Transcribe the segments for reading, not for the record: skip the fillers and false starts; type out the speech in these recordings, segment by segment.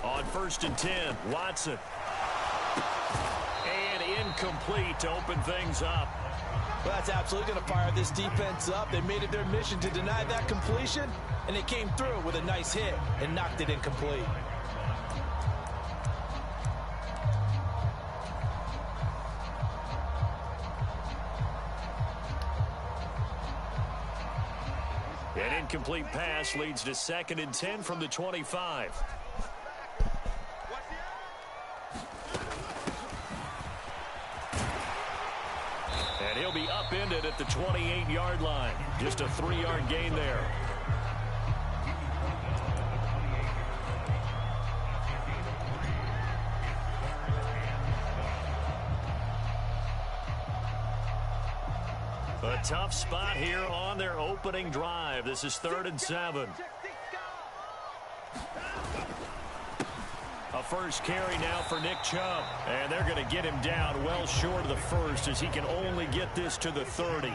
On 1st and 10, Watson. And incomplete to open things up. Well, that's absolutely going to fire this defense up. They made it their mission to deny that completion, and they came through with a nice hit and knocked it incomplete. An incomplete pass leads to 2nd and 10 from the 25. And he'll be upended at the 28-yard line. Just a 3-yard gain there. A tough spot here on their opening drive. This is 3rd and 7. A first carry now for Nick Chubb. And they're going to get him down well short of the first as he can only get this to the 30.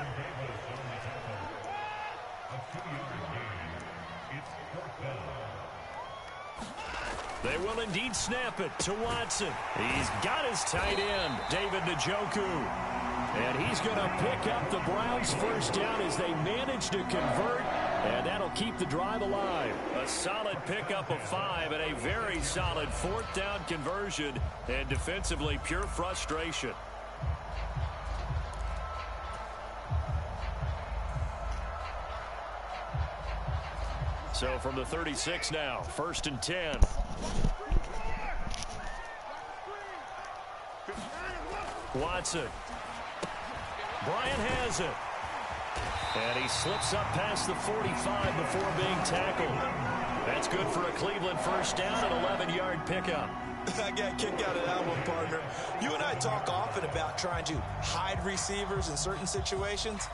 They will indeed snap it to Watson. He's got his tight end, David Njoku. And he's going to pick up the Browns' first down as they manage to convert. And that'll keep the drive alive. A solid pickup of 5 and a very solid 4th down conversion. And defensively, pure frustration. So from the 36 now, 1st and 10. Watson. Bryant has it. And he slips up past the 45 before being tackled. That's good for a Cleveland first down, an 11-yard pickup. I got kicked out of that one, partner. You and I talk often about trying to hide receivers in certain situations,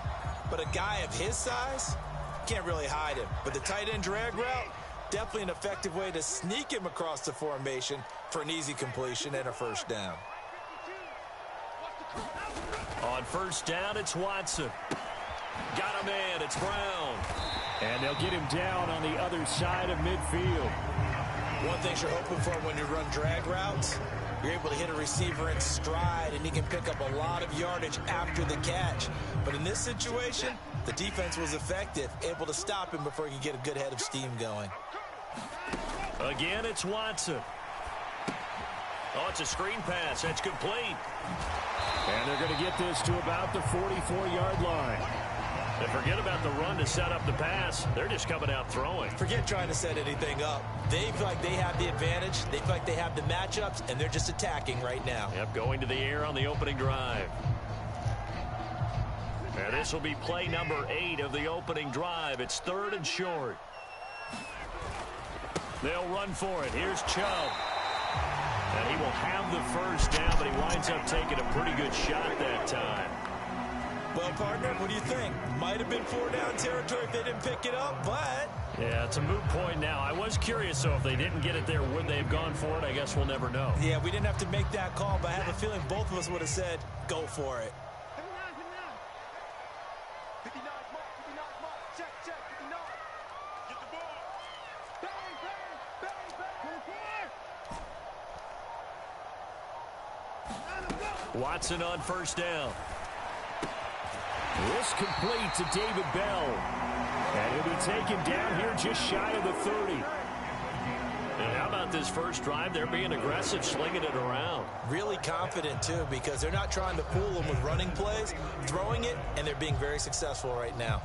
but a guy of his size can't really hide him. But the tight end drag route, definitely an effective way to sneak him across the formation for an easy completion and a first down. On first down, it's Watson. Got him in. It's Brown. And they'll get him down on the other side of midfield. One thing you're hoping for when you run drag routes, you're able to hit a receiver in stride, and he can pick up a lot of yardage after the catch. But in this situation, the defense was effective, able to stop him before he could get a good head of steam going. Again, it's Watson. Oh, it's a screen pass. That's complete. And they're going to get this to about the 44-yard line. And forget about the run to set up the pass. They're just coming out throwing. Forget trying to set anything up. They feel like they have the advantage. They feel like they have the matchups, and they're just attacking right now. Yep, going to the air on the opening drive. And this will be play number 8 of the opening drive. It's 3rd and short. They'll run for it. Here's Chubb. And he will have the first down, but he winds up taking a pretty good shot that time. Well, partner, what do you think? Might have been 4-down territory if they didn't pick it up, but... Yeah, it's a moot point now. I was curious, so if they didn't get it there, would they have gone for it? I guess we'll never know. Yeah, we didn't have to make that call, but I have a feeling both of us would have said, go for it. Watson on first down. This complete to David Bell. And he'll be taken down here just shy of the 30. And how about this first drive? They're being aggressive, slinging it around. Really confident, too, because they're not trying to fool them with running plays, throwing it, and they're being very successful right now.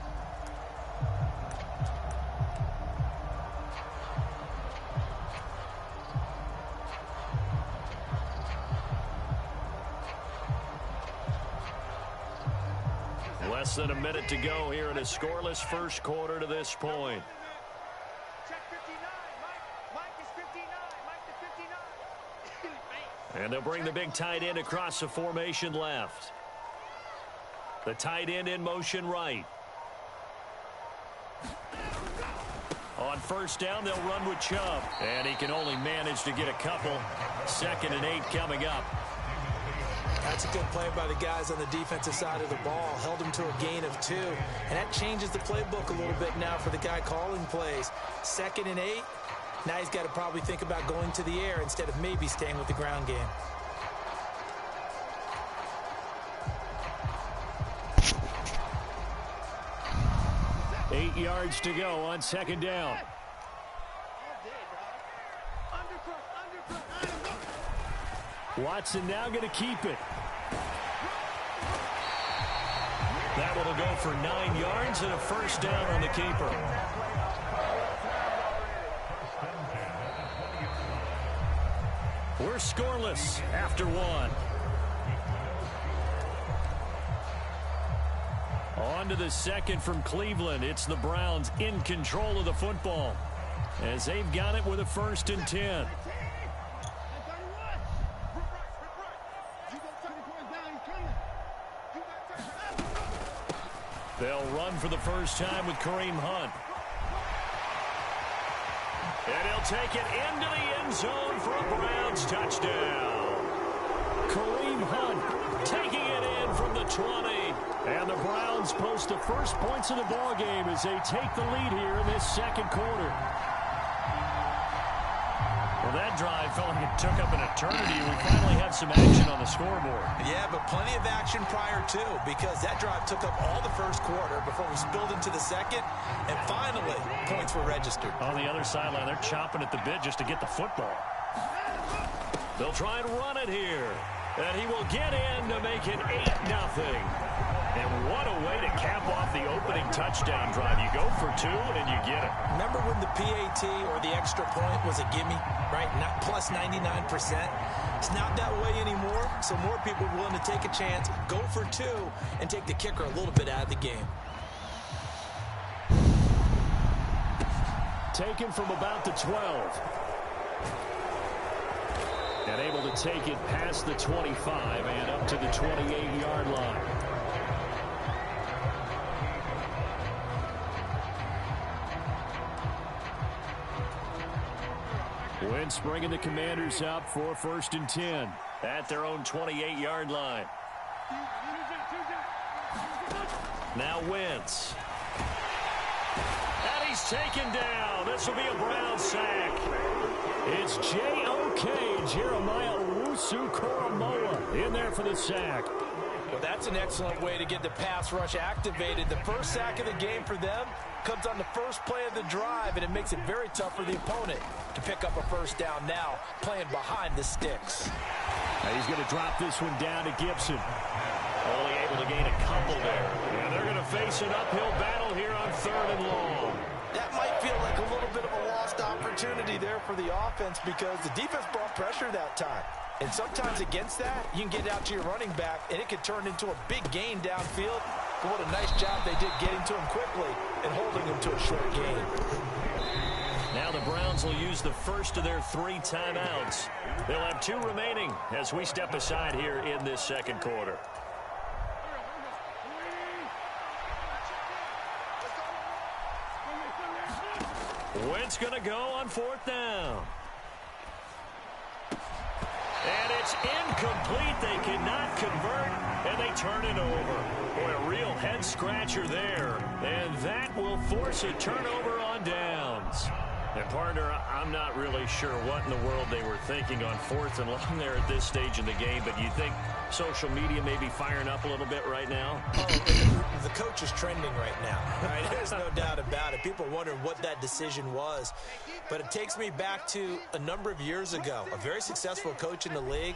Less than a minute to go here in a scoreless first quarter to this point. And they'll bring the big tight end across the formation left. The tight end in motion right. On first down, they'll run with Chubb. And he can only manage to get a couple. 2nd and 8 coming up. That's a good play by the guys on the defensive side of the ball. Held him to a gain of 2. And that changes the playbook a little bit now for the guy calling plays. 2nd and 8. Now he's got to probably think about going to the air instead of maybe staying with the ground game. Eight yards to go on 2nd down. Watson now going to keep it. That one will go for 9 yards and a 1st down on the keeper. We're scoreless after 1. On to the 2nd from Cleveland. It's the Browns in control of the football as they've got it with a 1st and 10. They'll run for the first time with Kareem Hunt. And he'll take it into the end zone for a Browns touchdown. Kareem Hunt taking it in from the 20. And the Browns post the first points of the ball game as they take the lead here in this 2nd quarter. Well, that drive felt like it took up an eternity. We finally have some action on the scoreboard. Yeah, but plenty of action prior to, because that drive took up all the 1st quarter before we spilled into the 2nd, and finally, points were registered. On the other sideline, they're chomping at the bit just to get the football. They'll try and run it here, and he will get in to make it 8-0. And what a way to cap off the opening touchdown drive. You go for 2 and you get it. Remember when the PAT or the extra point was a gimme, right? Not plus 99%. It's not that way anymore, so more people are willing to take a chance, go for 2, and take the kicker a little bit out of the game. Taken from about the 12. And able to take it past the 25 and up to the 28-yard line. Wentz bringing the Commanders up for 1st and 10 at their own 28-yard line. Now Wentz. And he's taken down. This will be a Brown sack. It's J.O.K. Jeremiah Owusu-Koramoah in there for the sack. Well, that's an excellent way to get the pass rush activated. The first sack of the game for them comes on the first play of the drive, and it makes it very tough for the opponent to pick up a 1st down now, playing behind the sticks. Now he's going to drop this one down to Gibson. Only able to gain a couple there. And they're going to face an uphill battle here on 3rd and long. That might feel like a little bit of a lost opportunity there for the offense because the defense brought pressure that time. And sometimes against that, you can get out to your running back, and it could turn into a big gain downfield. But what a nice job they did getting to him quickly and holding him to a short gain. Now the Browns will use the first of their 3 timeouts. They'll have 2 remaining as we step aside here in this 2nd quarter. Wentz going to go on 4th down. And it's incomplete. They cannot convert, and they turn it over. Boy, a real head-scratcher there. And that will force a turnover on downs. And, partner, I'm not really sure what in the world they were thinking on 4th and long there at this stage in the game, but you think social media may be firing up a little bit right now? Oh, the coach is trending right now. Right? There's no doubt about it. People are wondering what that decision was. But it takes me back to a number of years ago. A very successful coach in the league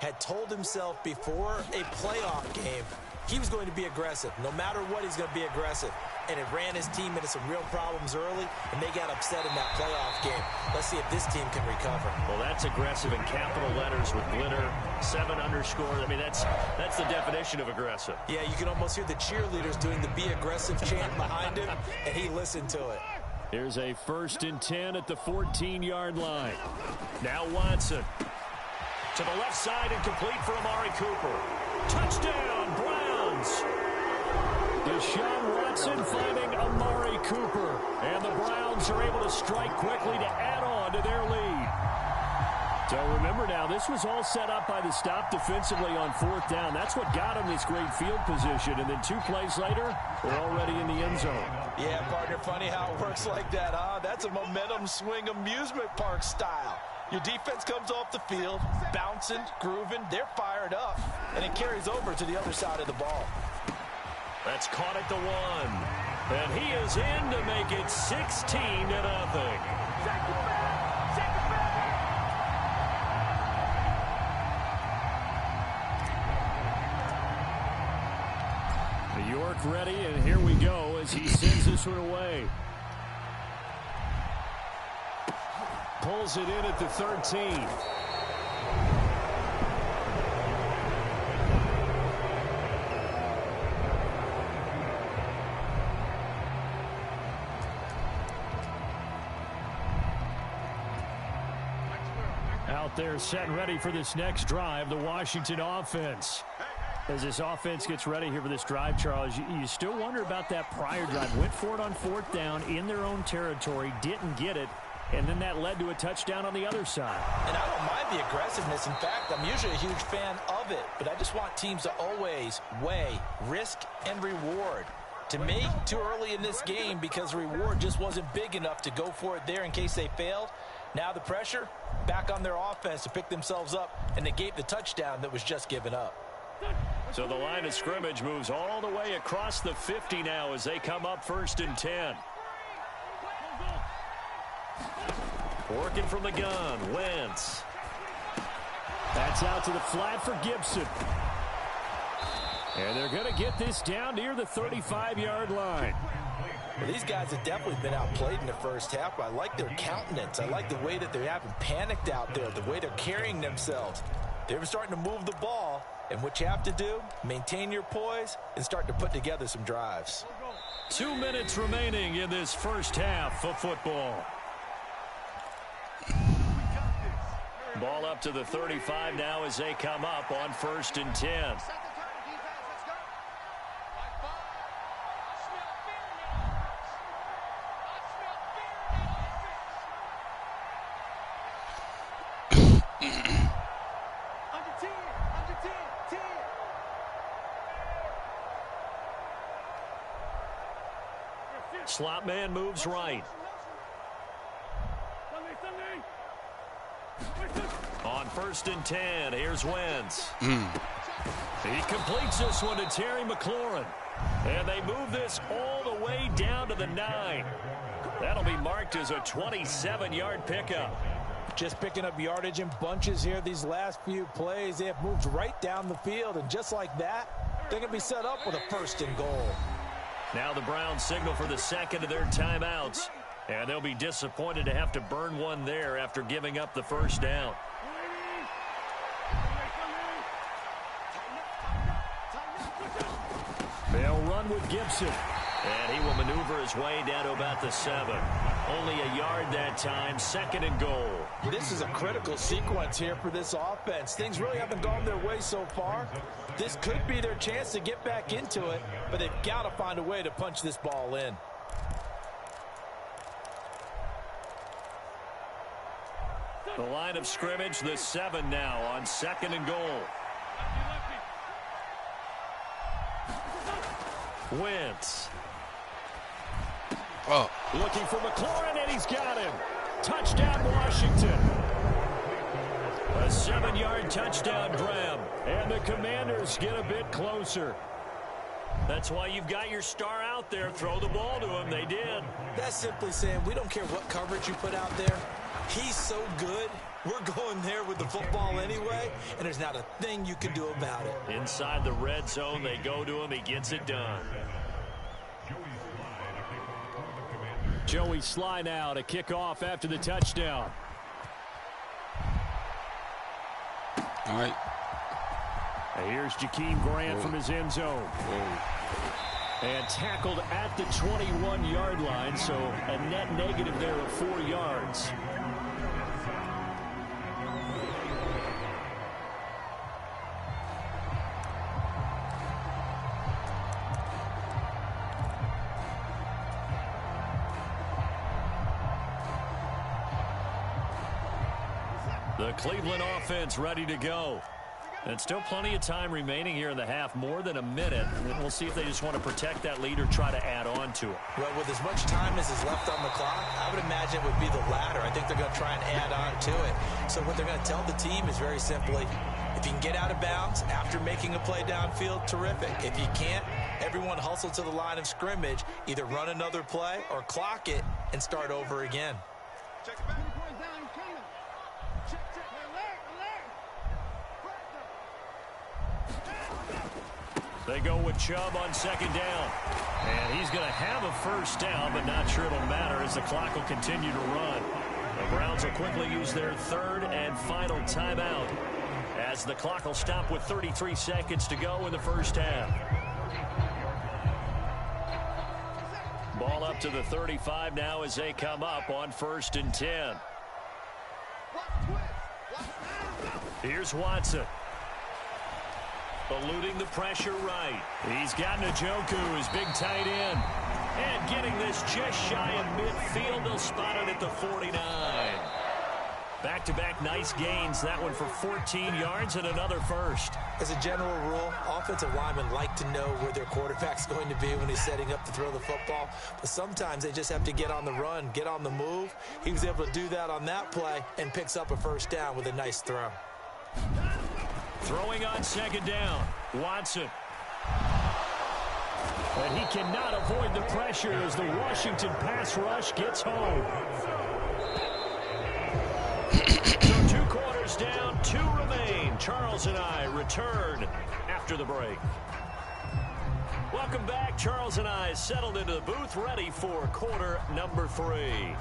had told himself before a playoff game he was going to be aggressive. No matter what, he's going to be aggressive. And it ran his team into some real problems early, and they got upset in that playoff game. Let's see if this team can recover. Well, that's aggressive in capital letters with glitter, 7 underscores. I mean, that's the definition of aggressive. Yeah, you can almost hear the cheerleaders doing the be aggressive chant behind him, and he listened to it. Here's a 1st and 10 at the 14-yard line. Now Watson. To the left side and complete for Amari Cooper. Touchdown, Browns. Deshaun Watson finding Amari Cooper. And the Browns are able to strike quickly to add on to their lead. So remember now, this was all set up by the stop defensively on 4th down. That's what got him this great field position. And then 2 plays later, we're already in the end zone. Yeah, partner, funny how it works like that, huh? That's a momentum swing amusement park style. Your defense comes off the field, bouncing, grooving, they're fired up, and it carries over to the other side of the ball. That's caught at the 1. And he is in to make it 16-0. York ready, and here we go as he sends this one away. Pulls it in at the 13. Out there set and ready for this next drive, the Washington offense. As this offense gets ready here for this drive, Charles, you still wonder about that prior drive. Went for it on 4th down in their own territory, didn't get it, and then that led to a touchdown on the other side. And I don't mind the aggressiveness. In fact, I'm usually a huge fan of it, but I just want teams to always weigh risk and reward. To me, too early in this game because the reward just wasn't big enough to go for it there in case they failed. Now the pressure back on their offense to pick themselves up and negate the touchdown that was just given up. So the line of scrimmage moves all the way across the 50 now as they come up 1st and 10. Working from the gun, Wentz. That's out to the flat for Gibson. And they're going to get this down near the 35-yard line. Well, these guys have definitely been outplayed in the first half. I like their countenance. I like the way that they haven't panicked out there, the way they're carrying themselves. They're starting to move the ball. And what you have to do, maintain your poise and start to put together some drives. 2 minutes remaining in this first half of football. Ball up to the 35 now as they come up on 1st and 10. Slot man moves right. On 1st and 10, here's Wentz. He completes this one to Terry McLaurin. And they move this all the way down to the 9. That'll be marked as a 27-yard pickup. Just picking up yardage in bunches here these last few plays. They have moved right down the field, and just like that, they're going to be set up with a 1st and goal. Now the Browns signal for the second of their timeouts. And they'll be disappointed to have to burn one there after giving up the 1st down. They'll run with Gibson. And he will maneuver his way down to about the 7. Only a yard that time, 2nd and goal. This is a critical sequence here for this offense. Things really haven't gone their way so far. This could be their chance to get back into it, but they've got to find a way to punch this ball in. The line of scrimmage, the 7 now on 2nd and goal. Wentz. Looking for McLaurin, and he's got him. Touchdown, Washington. A 7-yard touchdown grab, and the Commanders get a bit closer. That's why you've got your star out there. Throw the ball to him. They did. That's simply saying we don't care what coverage you put out there. He's so good, we're going there with the football anyway, and there's not a thing you can do about it. Inside the red zone, they go to him. He gets it done. Joey Sly now to kick off after the touchdown. All right. And here's Jakeem Grant from his end zone. And tackled at the 21-yard line, so a net negative there of 4 yards. The Cleveland offense ready to go. And still plenty of time remaining here in the half, more than a minute. And we'll see if they just want to protect that lead or try to add on to it. Well, with as much time as is left on the clock, I would imagine it would be the latter. I think they're going to try and add on to it. So what they're going to tell the team is very simply, if you can get out of bounds after making a play downfield, terrific. If you can't, everyone hustle to the line of scrimmage, either run another play or clock it and start over again. Check it back. They go with Chubb on second down. And he's going to have a first down, but not sure it'll matter as the clock will continue to run. The Browns will quickly use their third and final timeout as the clock will stop with 33 seconds to go in the first half. Ball up to the 35 now as they come up on 1st and 10. Here's Watson. Eluding the pressure right. He's got Njoku, his big tight end. And getting this just shy of midfield. They'll spot it at the 49. Back-to-back nice gains. That one for 14 yards and another first. As a general rule, offensive linemen like to know where their quarterback's going to be when he's setting up to throw the football. But sometimes they just have to get on the run, get on the move. He was able to do that on that play and picks up a first down with a nice throw. Throwing on second down, Watson. And he cannot avoid the pressure as the Washington pass rush gets home. So 2 quarters down, 2 remain. Charles and I return after the break. Welcome back. Charles and I settled into the booth, ready for quarter number 3.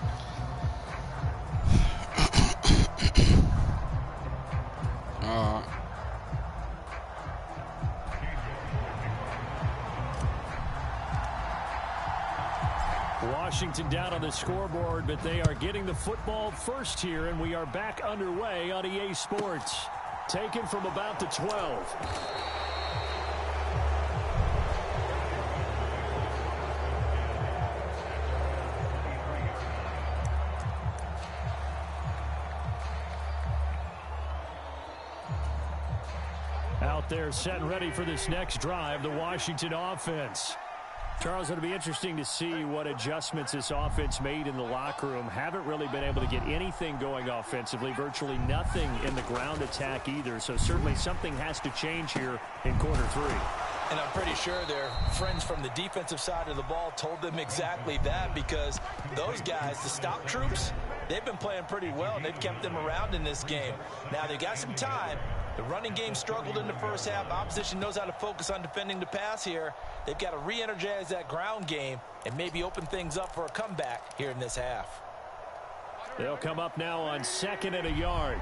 Washington down on the scoreboard, but they are getting the football first here, and we are back underway on EA Sports. Taken from about the 12. Out there set and ready for this next drive, the Washington offense. Charles, it'll be interesting to see what adjustments this offense made in the locker room. Haven't really been able to get anything going offensively, virtually nothing in the ground attack either. So certainly something has to change here in quarter 3. And I'm pretty sure their friends from the defensive side of the ball told them exactly that, because those guys, the stop troops, they've been playing pretty well, and they've kept them around in this game. Now, they got some time. The running game struggled in the first half. Opposition knows how to focus on defending the pass here. They've got to re-energize that ground game and maybe open things up for a comeback here in this half. They'll come up now on 2nd and a yard.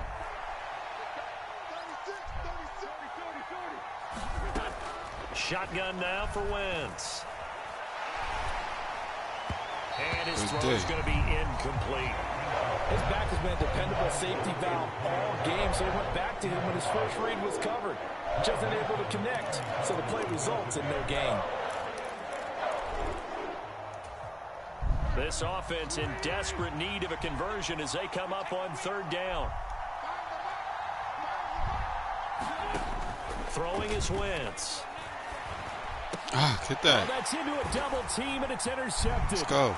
Shotgun now for Wentz. And his throw is going to be incomplete. His back has been a dependable safety valve all game, so he went back to him when his first read was covered. Just unable to connect, so the play results in no gain. This offense in desperate need of a conversion as they come up on 3rd down. Throwing is Wentz. Get that. Oh, that's into a double team, and it's intercepted. Let's go.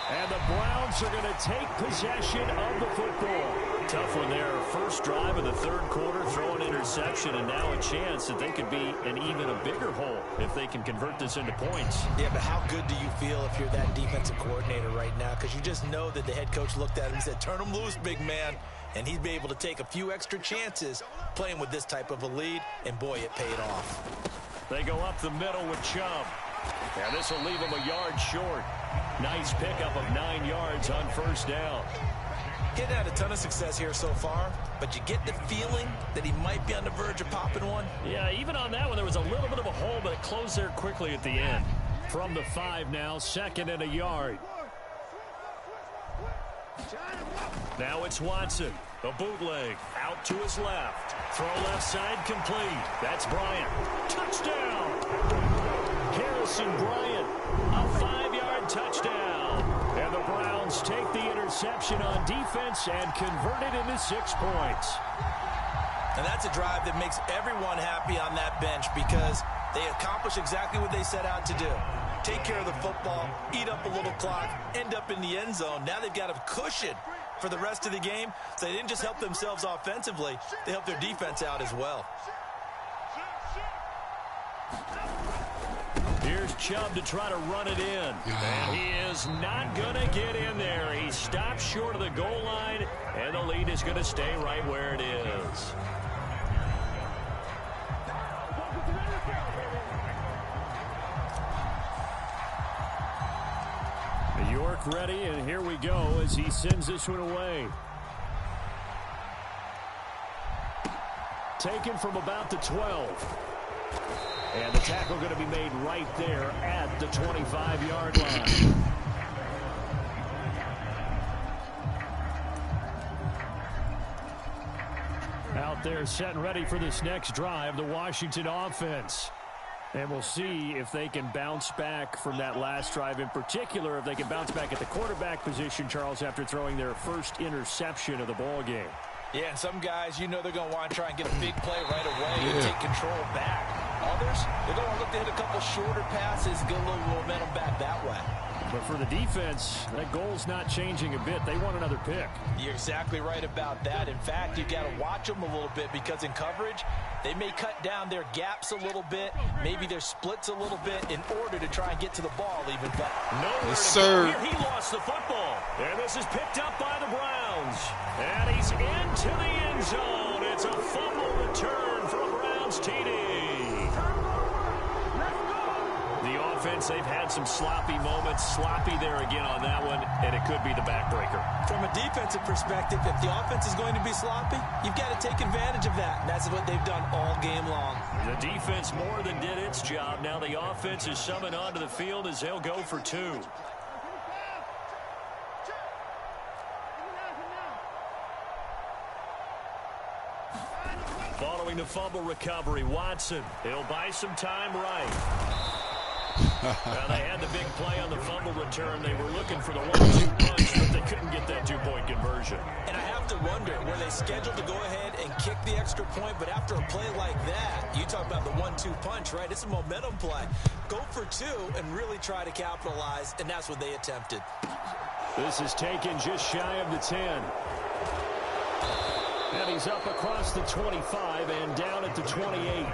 And the Browns are going to take possession of the football. Tough one there. First drive of the 3rd quarter, throw an interception, and now a chance that they could be in even a bigger hole if they can convert this into points. Yeah, but how good do you feel if you're that defensive coordinator right now? Because you just know that the head coach looked at him and said, turn him loose, big man. And he'd be able to take a few extra chances playing with this type of a lead, and boy, it paid off. They go up the middle with Chubb. And this will leave him a yard short. Nice pickup of 9 yards on 1st down. Getting had a ton of success here so far, but you get the feeling that he might be on the verge of popping one. Yeah, even on that one, there was a little bit of a hole, but it closed there quickly at the end. From the 5 now, 2nd and a yard. Now it's Watson. A bootleg out to his left. Throw left side complete. That's Bryant. Touchdown! Harrison Bryant. A 5-yard touchdown. And And the Browns take the interception on defense and convert it into 6 points. And that's a drive that makes everyone happy on that bench because they accomplish exactly what they set out to do. Take care of the football, eat up a little clock, end up in the end zone. Now they've got a cushion for the rest of the game. So they didn't just help themselves offensively, they helped their defense out as well. Here's Chubb to try to run it in. And he is not going to get in there. He stopped short of the goal line, and the lead is going to stay right where it is. York ready, and here we go as he sends this one away. Taken from about the 12. And the tackle going to be made right there at the 25-yard line. Out there set and ready for this next drive, the Washington offense. And we'll see if they can bounce back from that last drive, in particular, if they can bounce back at the quarterback position, Charles, after throwing their first interception of the ball game. Yeah, and some guys, you know they're going to want to try and get a big play right away and take control back. Others, they're going to look to hit a couple shorter passes, get a little momentum back that way. But for the defense, that goal's not changing a bit. They want another pick. You're exactly right about that. In fact, you've got to watch them a little bit because in coverage, they may cut down their gaps a little bit, maybe their splits a little bit in order to try and get to the ball even better. Nowhere to go here. He lost the football. And this is picked up by the Browns. And he's into the end zone. It's a fumble return for a Browns TD. The offense, they've had some sloppy moments. Sloppy there again on that one, and it could be the backbreaker. From a defensive perspective, if the offense is going to be sloppy, you've got to take advantage of that. And that's what they've done all game long. The defense more than did its job. Now the offense is summoned onto the field as they'll go for 2. Following the fumble recovery, Watson, he'll buy some time right. Now they had the big play on the fumble return. They were looking for the 1-2 punch, but they couldn't get that 2-point conversion. And I have to wonder, were they scheduled to go ahead and kick the extra point, but after a play like that, you talk about the 1-2 punch, right? It's a momentum play. Go for 2 and really try to capitalize, and that's what they attempted. This is taken just shy of the 10. And he's up across the 25 and down at the 28.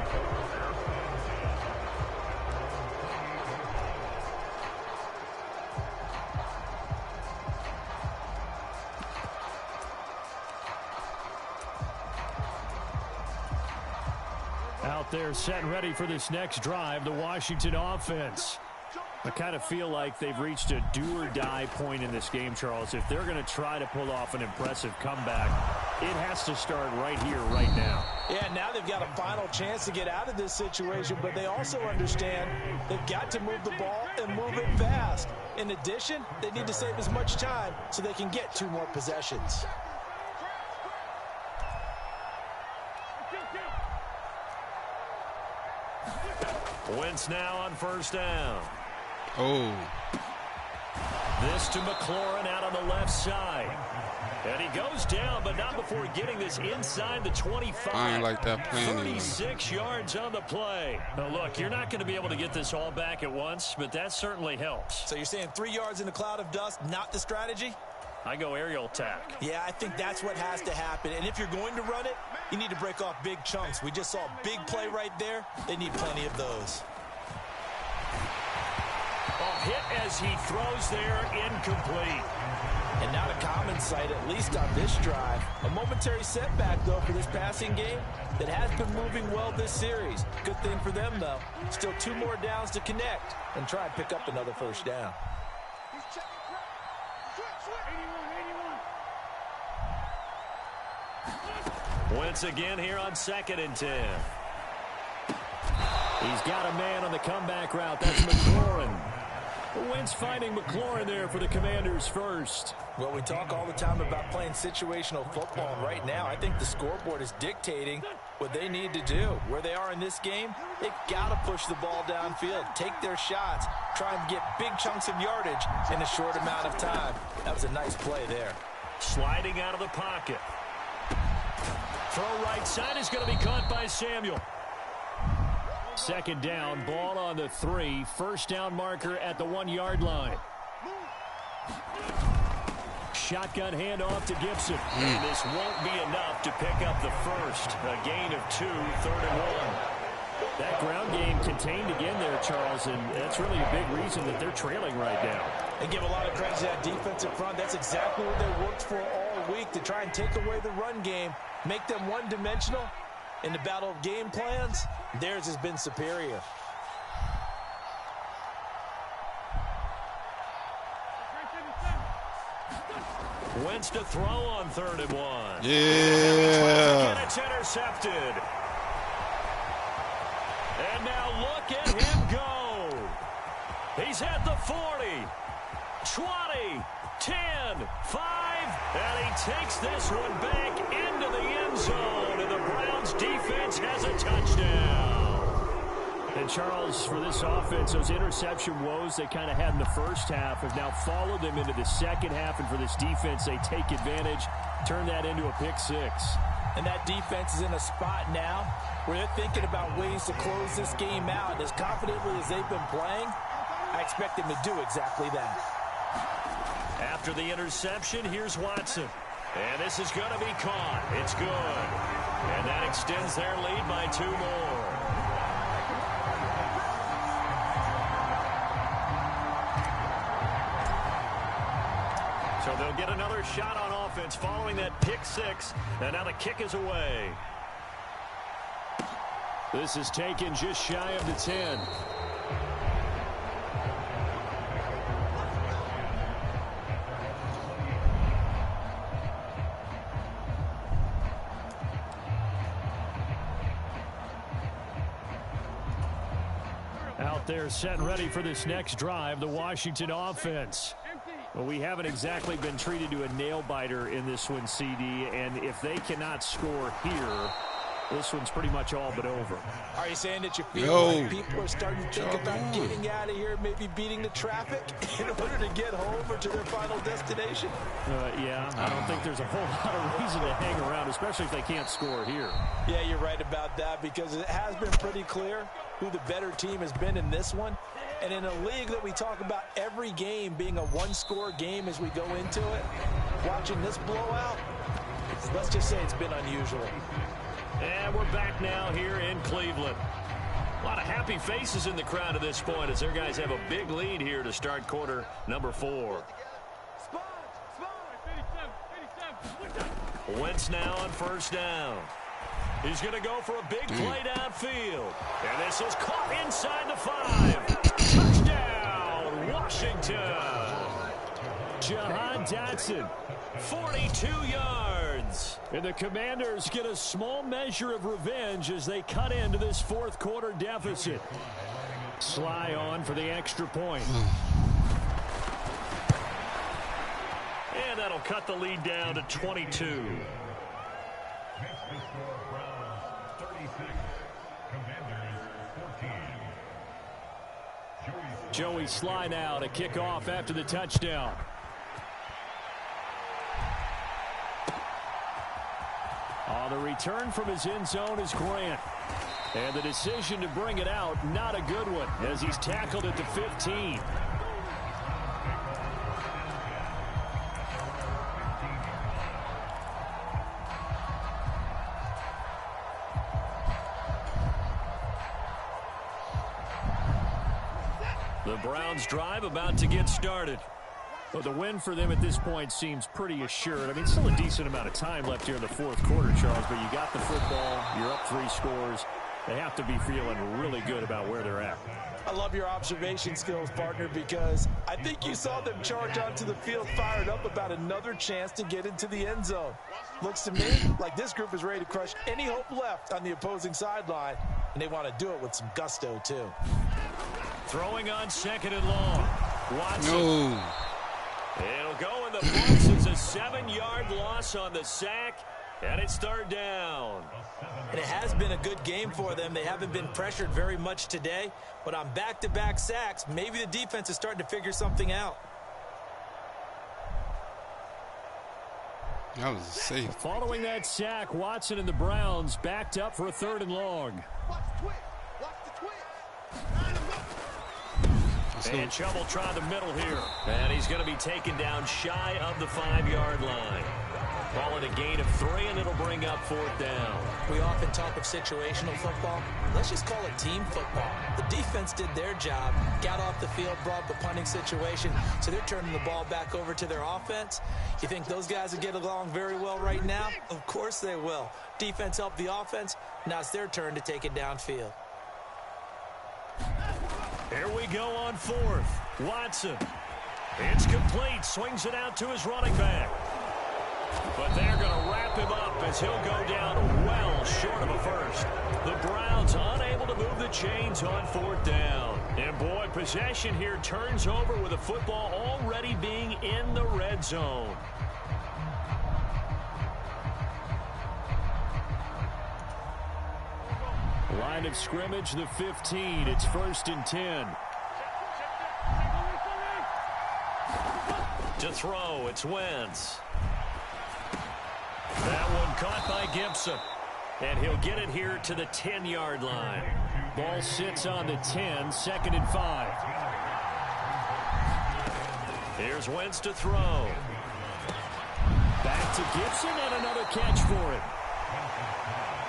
Out there set and ready for this next drive, the Washington offense. I kind of feel like they've reached a do-or-die point in this game, Charles. If they're going to try to pull off an impressive comeback, it has to start right here, right now. Yeah, now they've got a final chance to get out of this situation, but they also understand they've got to move the ball and move it fast. In addition, they need to save as much time so they can get 2 more possessions. Wentz now on first down. Oh. This to McLaurin out on the left side. And he goes down, but not before getting this inside the 25. I ain't like that play. 36 yards on the play. Now, look, you're not going to be able to get this all back at once, but that certainly helps. So you're saying 3 yards in a cloud of dust, not the strategy? I go aerial attack. Yeah, I think that's what has to happen. And if you're going to run it, you need to break off big chunks. We just saw a big play right there. They need plenty of those. A hit as he throws there, incomplete. And not a common sight, at least on this drive. A momentary setback, though, for this passing game that has been moving well this series. Good thing for them, though. Still 2 more downs to connect and try and pick up another first down. Wentz again here on 2nd and 10. He's got a man on the comeback route. That's McLaurin. Wentz finding McLaurin there for the Commanders first. Well, we talk all the time about playing situational football, and right now I think the scoreboard is dictating what they need to do. Where they are in this game, they've got to push the ball downfield, take their shots, try and get big chunks of yardage in a short amount of time. That was a nice play there. Sliding out of the pocket. Throw right side is going to be caught by Samuel. Second down, ball on the 3. First down marker at the 1-yard line. Shotgun handoff to Gibson. And this won't be enough to pick up the first. A gain of 2, 3rd and 1. That ground game contained again there, Charles, and that's really a big reason that they're trailing right now. They give a lot of credit to that defensive front. That's exactly what they worked for all week, to try and take away the run game, make them one-dimensional. In the battle of game plans, theirs has been superior. Wentz to throw on 3rd and 1. Yeah. And it's intercepted. And now look at him go. He's at the 40, 20, 10, 5, and he takes this one back into the end zone, and the Browns defense has a touchdown. And Charles, for this offense, those interception woes they kind of had in the first half have now followed them into the second half, and for this defense, they take advantage, turn that into a pick 6. And that defense is in a spot now where they're thinking about ways to close this game out. And as confidently as they've been playing, I expect them to do exactly that. After the interception, here's Watson. And this is going to be caught. It's good. And that extends their lead by 2 more. So they'll get another shot on offense following that pick 6. And now the kick is away. This is taken just shy of the 10. Out there set and ready for this next drive, the Washington offense. Well, we haven't exactly been treated to a nail-biter in this one, CD, and if they cannot score here, this one's pretty much all but over. Are you saying that you feel like people are starting to think about getting out of here, maybe beating the traffic in order to get home or to their final destination? Yeah, I don't think there's a whole lot of reason to hang around, especially if they can't score here. Yeah, you're right about that, because it has been pretty clear who the better team has been in this one. And in a league that we talk about every game being a one-score game as we go into it, watching this blowout, let's just say it's been unusual. And we're back now here in Cleveland. A lot of happy faces in the crowd at this point as their guys have a big lead here to start quarter number 4. Wentz now on first down. He's going to go for a big play downfield. And this is caught inside the 5. Touchdown, Washington. Jahan Dotson, 42 yards. And the Commanders get a small measure of revenge as they cut into this fourth quarter deficit. Sly on for the extra point. And that'll cut the lead down to 22. Joey Sly now to kick off after the touchdown. The return from his end zone is Grant. And the decision to bring it out, not a good one, as he's tackled at the 15. The Browns drive about to get started. Well, the win for them at this point seems pretty assured. I mean, still a decent amount of time left here in the fourth quarter, Charles, but you got the football, you're up 3 scores. They have to be feeling really good about where they're at. I love your observation skills, partner, because I think you saw them charge onto the field fired up about another chance to get into the end zone. Looks to me like this group is ready to crush any hope left on the opposing sideline, and they want to do it with some gusto, too. Throwing on second and long. Watson. No. It'll go in the books. It's a 7-yard loss on the sack. And it's third down. And it has been a good game for them. They haven't been pressured very much today, but on back-to-back sacks, maybe the defense is starting to figure something out. That was safe. Following that sack, Watson and the Browns backed up for a 3rd and long. And trouble trying the middle here. And he's going to be taken down shy of the 5-yard line. Call it a gain of 3, and it'll bring up 4th down. We often talk of situational football. Let's just call it team football. The defense did their job, got off the field, brought the punting situation, so they're turning the ball back over to their offense. You think those guys will get along very well right now? Of course they will. Defense helped the offense. Now it's their turn to take it downfield. Here we go on 4th. Watson. It's complete. Swings it out to his running back. But they're going to wrap him up as he'll go down well short of a first. The Browns unable to move the chains on 4th down. And boy, possession here turns over with the football already being in the red zone. Line of scrimmage, the 15. It's 1st and 10. To throw, it's Wentz. That one caught by Gibson. And he'll get it here to the 10-yard line. Ball sits on the 10, 2nd and 5. Here's Wentz to throw. Back to Gibson and another catch for him.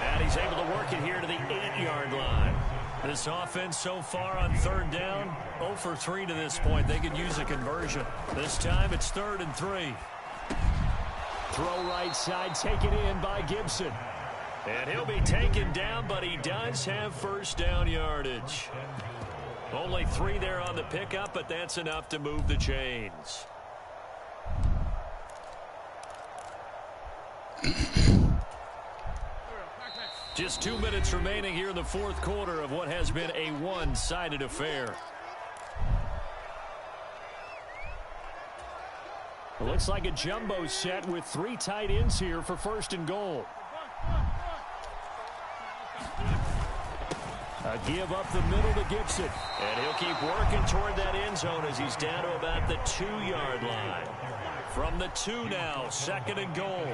And he's able to work it here to the 8-yard line. This offense so far on 3rd down, 0 for 3 to this point. They could use a conversion. This time it's 3rd and 3. Throw right side, taken in by Gibson. And he'll be taken down, but he does have 1st down yardage. Only 3 there on the pickup, but that's enough to move the chains. Just 2 minutes remaining here in the 4th quarter of what has been a one-sided affair. It looks like a jumbo set with 3 tight ends here for 1st and goal. A give up the middle to Gibson. And he'll keep working toward that end zone as he's down to about the 2-yard line. From the 2 now, 2nd and goal.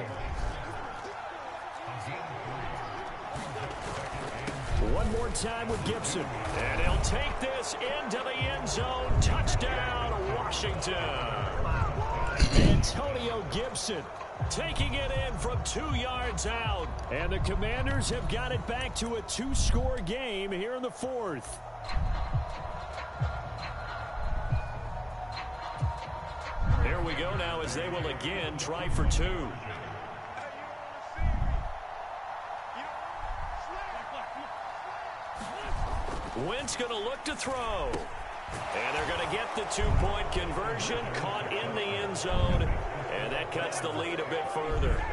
One more time with Gibson. And he'll take this into the end zone. Touchdown, Washington. Antonio Gibson taking it in from 2 yards out. And the Commanders have got it back to a 2-score game here in the 4th. Here we go now as they will again try for 2. Wentz going to look to throw. And they're going to get the 2-point conversion, caught in the end zone, and that cuts the lead a bit further.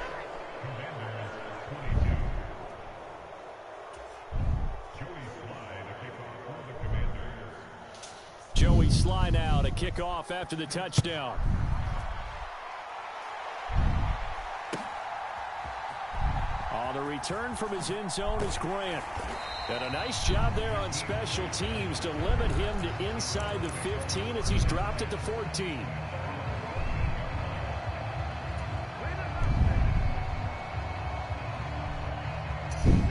Joey Sly now to kick off after the touchdown. On the return from his end zone is Grant. And a nice job there on special teams to limit him to inside the 15 as he's dropped it to 14.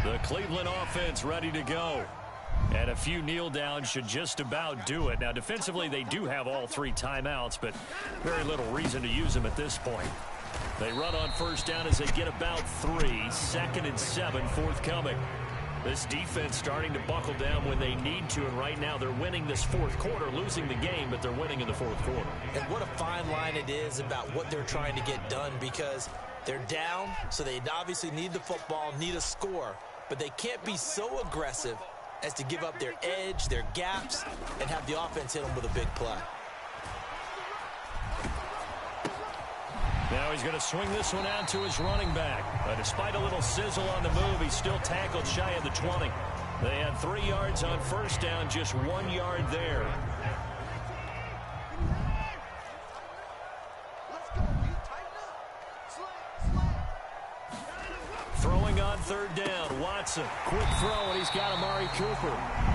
The Cleveland offense ready to go. And a few kneel downs should just about do it. Now, defensively, they do have all 3 timeouts, but very little reason to use them at this point. They run on 1st down as they get about 3. 2nd and 7, forthcoming. This defense starting to buckle down when they need to, and right now they're winning this 4th quarter, losing the game, but they're winning in the 4th quarter. And what a fine line it is about what they're trying to get done, because they're down, so they obviously need the football, need a score, but they can't be so aggressive as to give up their edge, their gaps, and have the offense hit them with a big play. Now he's going to swing this one out to his running back. But despite a little sizzle on the move, he's still tackled shy of the 20. They had 3 yards on 1st down, just 1 yard there. third down. Watson, quick throw, and he's got Amari Cooper.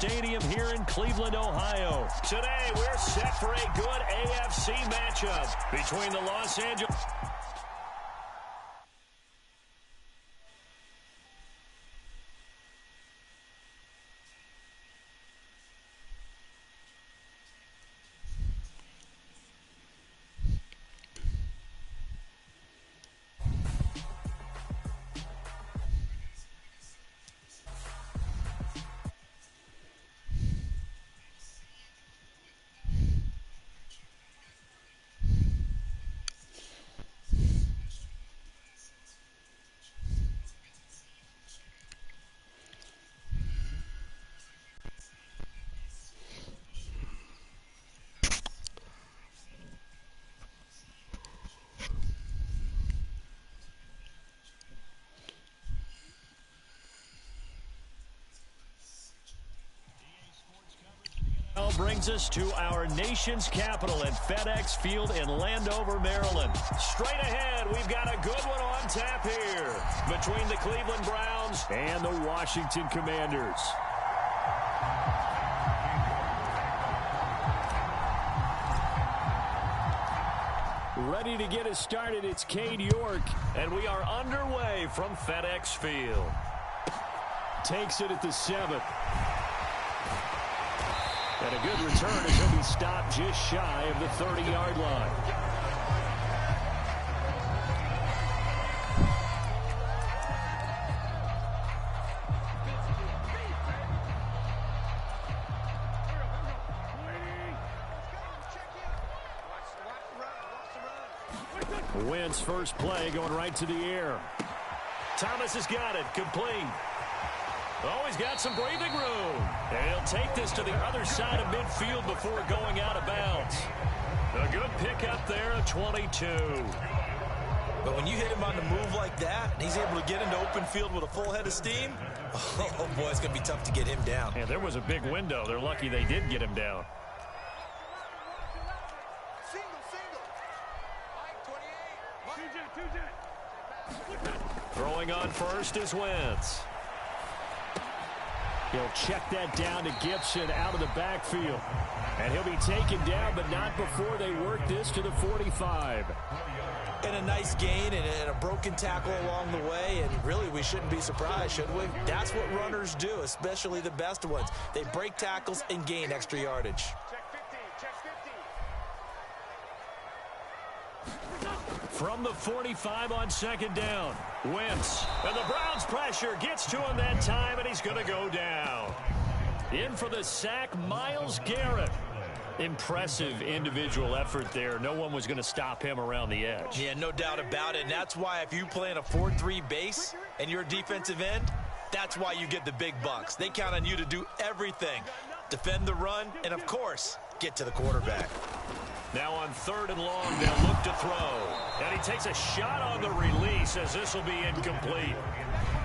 Stadium here in Cleveland, Ohio. Today, we're set for a good AFC matchup between the Los Angeles... brings us to our nation's capital at FedEx Field in Landover, Maryland. Straight ahead, we've got a good one on tap here between the Cleveland Browns and the Washington Commanders. Ready to get us started, it's Cade York, and we are underway from FedEx Field. Takes it at the 7th. And a good return as he'll be stopped just shy of the 30-yard line. Wentz first play going right to the air. Thomas has got it, complete. Oh, he's got some breathing room. And he'll take this to the other side of midfield before going out of bounds. A good pickup there at 22. But when you hit him on the move like that, and he's able to get into open field with a full head of steam, oh boy, it's going to be tough to get him down. And there was a big window. They're lucky they did get him down. Throwing on first is Wentz. He'll check that down to Gibson out of the backfield. And he'll be taken down, but not before they work this to the 45. And a nice gain and a broken tackle along the way. And really, we shouldn't be surprised, should we? That's what runners do, especially the best ones. They break tackles and gain extra yardage. From the 45 on second down, Wentz. And the Browns pressure gets to him that time, and he's going to go down. In for the sack, Myles Garrett. Impressive individual effort there. No one was going to stop him around the edge. Yeah, no doubt about it. And that's why if you play in a 4-3 base and you're a defensive end, that's why you get the big bucks. They count on you to do everything. Defend the run and, of course, get to the quarterback. Now on 3rd and long, they'll look to throw. And he takes a shot on the release as this will be incomplete.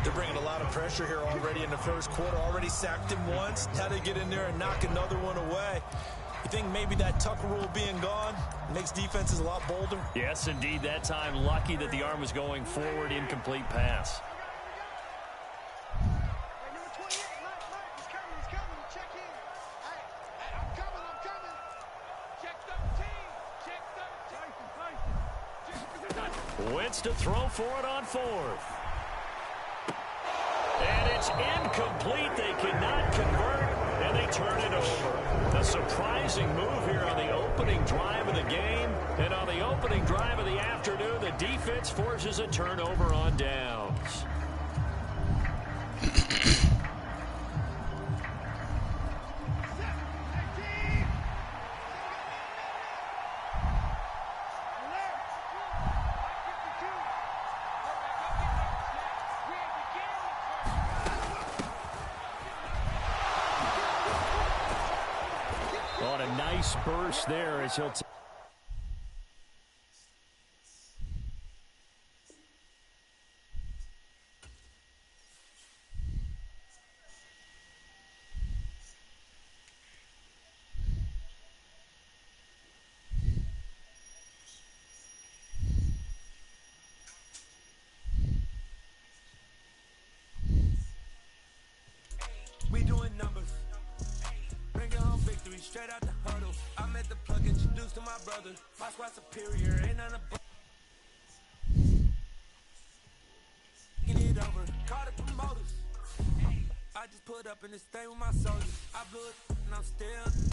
They're bringing a lot of pressure here already in the first quarter. Already sacked him once. Had to get in there and knock another one away. You think maybe that Tucker rule being gone makes defenses a lot bolder? Yes, indeed. That time, lucky that the arm was going forward. Incomplete pass. Wentz to throw for it on 4th. And it's incomplete. They cannot convert, and they turn it over. A surprising move here on the opening drive of the game. And on the opening drive of the afternoon, the defense forces a turnover on downs. On a nice burst there as he'll We doing numbers. Bring it home victory straight out the huddle. I'm at the plug introduced to my brother. My squad superior, ain't none of it over. Call the promoters. I just put up in this thing with my soldiers. I blew it and I'm still.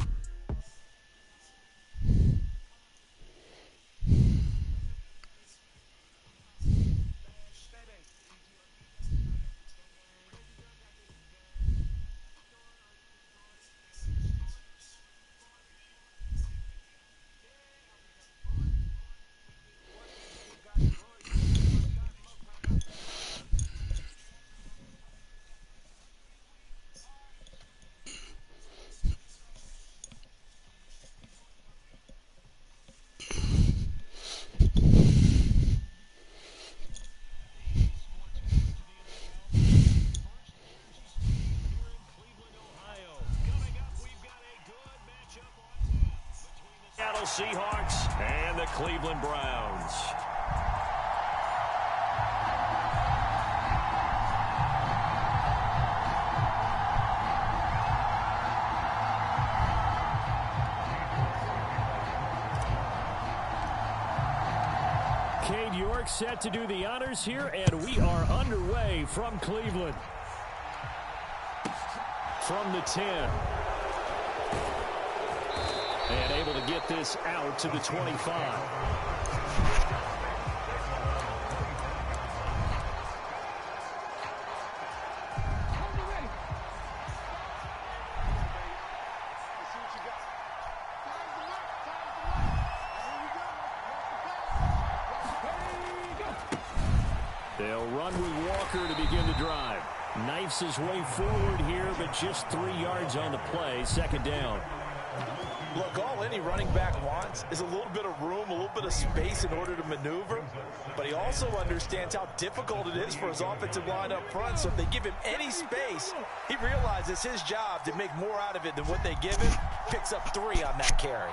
Seahawks and the Cleveland Browns. Cade York set to do the honors here, and we are underway from Cleveland. From the 10. And able to get this out to the 25. They'll run with Walker to begin the drive. Knifes his way forward here, but just 3 yards on the play. 2nd down. Look, all any running back wants is a little bit of room, a little bit of space in order to maneuver. But he also understands how difficult it is for his offensive line up front. So if they give him any space, he realizes his job to make more out of it than what they give him. Picks up 3 on that carry.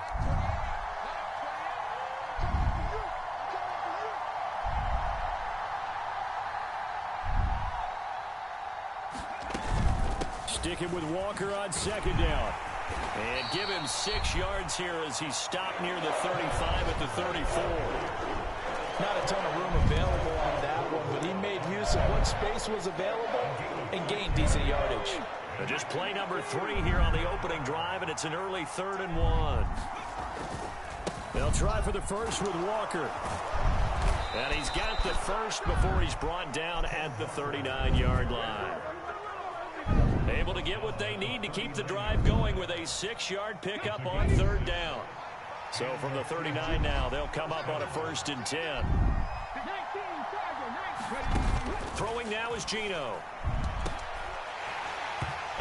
Sticking with Walker on 2nd down. And give him 6 yards here as he's stopped near the 35 at the 34. Not a ton of room available on that one, but he made use of what space was available and gained decent yardage. Just play number 3 here on the opening drive, and it's an early 3rd and 1. They'll try for the first with Walker. And he's got the first before he's brought down at the 39-yard line. Able to get what they need to keep the drive going with a 6-yard pickup on 3rd down. So from the 39 now, they'll come up on a 1st and 10. Throwing now is Geno.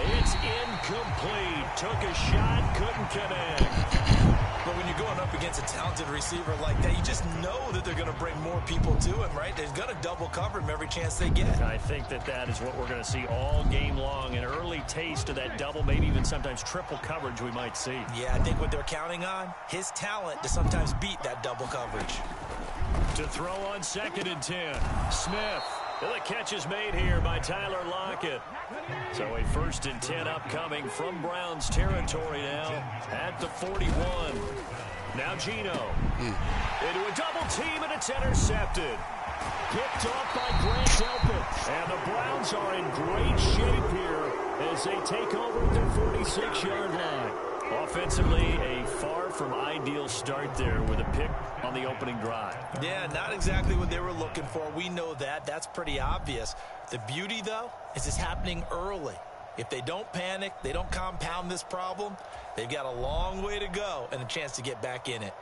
It's incomplete. Took a shot, couldn't connect. But when you're going up against a talented receiver like that, you just know that they're going to bring more people to him, right? They're going to double cover him every chance they get. I think that is what we're going to see all game long. An early taste of that double, maybe even sometimes triple coverage we might see. Yeah, I think what they're counting on, his talent to sometimes beat that double coverage. To throw on 2nd and 10. Smith. The catch is made here by Tyler Lockett. So a 1st and 10 upcoming from Browns territory now at the 41. Now Geno. Into a double team, and it's intercepted. Picked off by Grant Delpit. And the Browns are in great shape here as they take over at their 46-yard line. Offensively, a far from ideal start there with a pick on the opening drive. Yeah, not exactly what they were looking for. We know that. That's pretty obvious. The beauty, though, is it's happening early. If they don't panic, they don't compound this problem, they've got a long way to go and a chance to get back in it.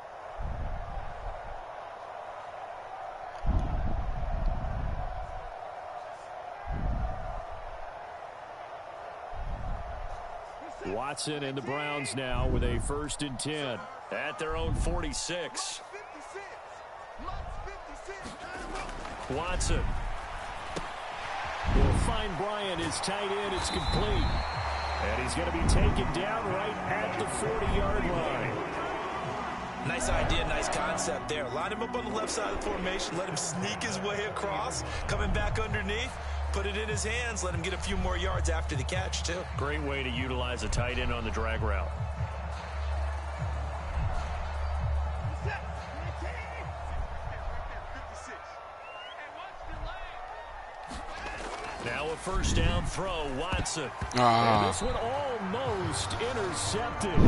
Watson and the Browns now with a 1st and 10 at their own 46. Watson will find Bryant, his tight end. It's complete. And he's going to be taken down right at the 40-yard line. Nice idea, nice concept there. Line him up on the left side of the formation. Let him sneak his way across. Coming back underneath. Put it in his hands. Let him get a few more yards after the catch, too. Great way to utilize a tight end on the drag route. Now a 1st down throw, Watson. And this one almost intercepted.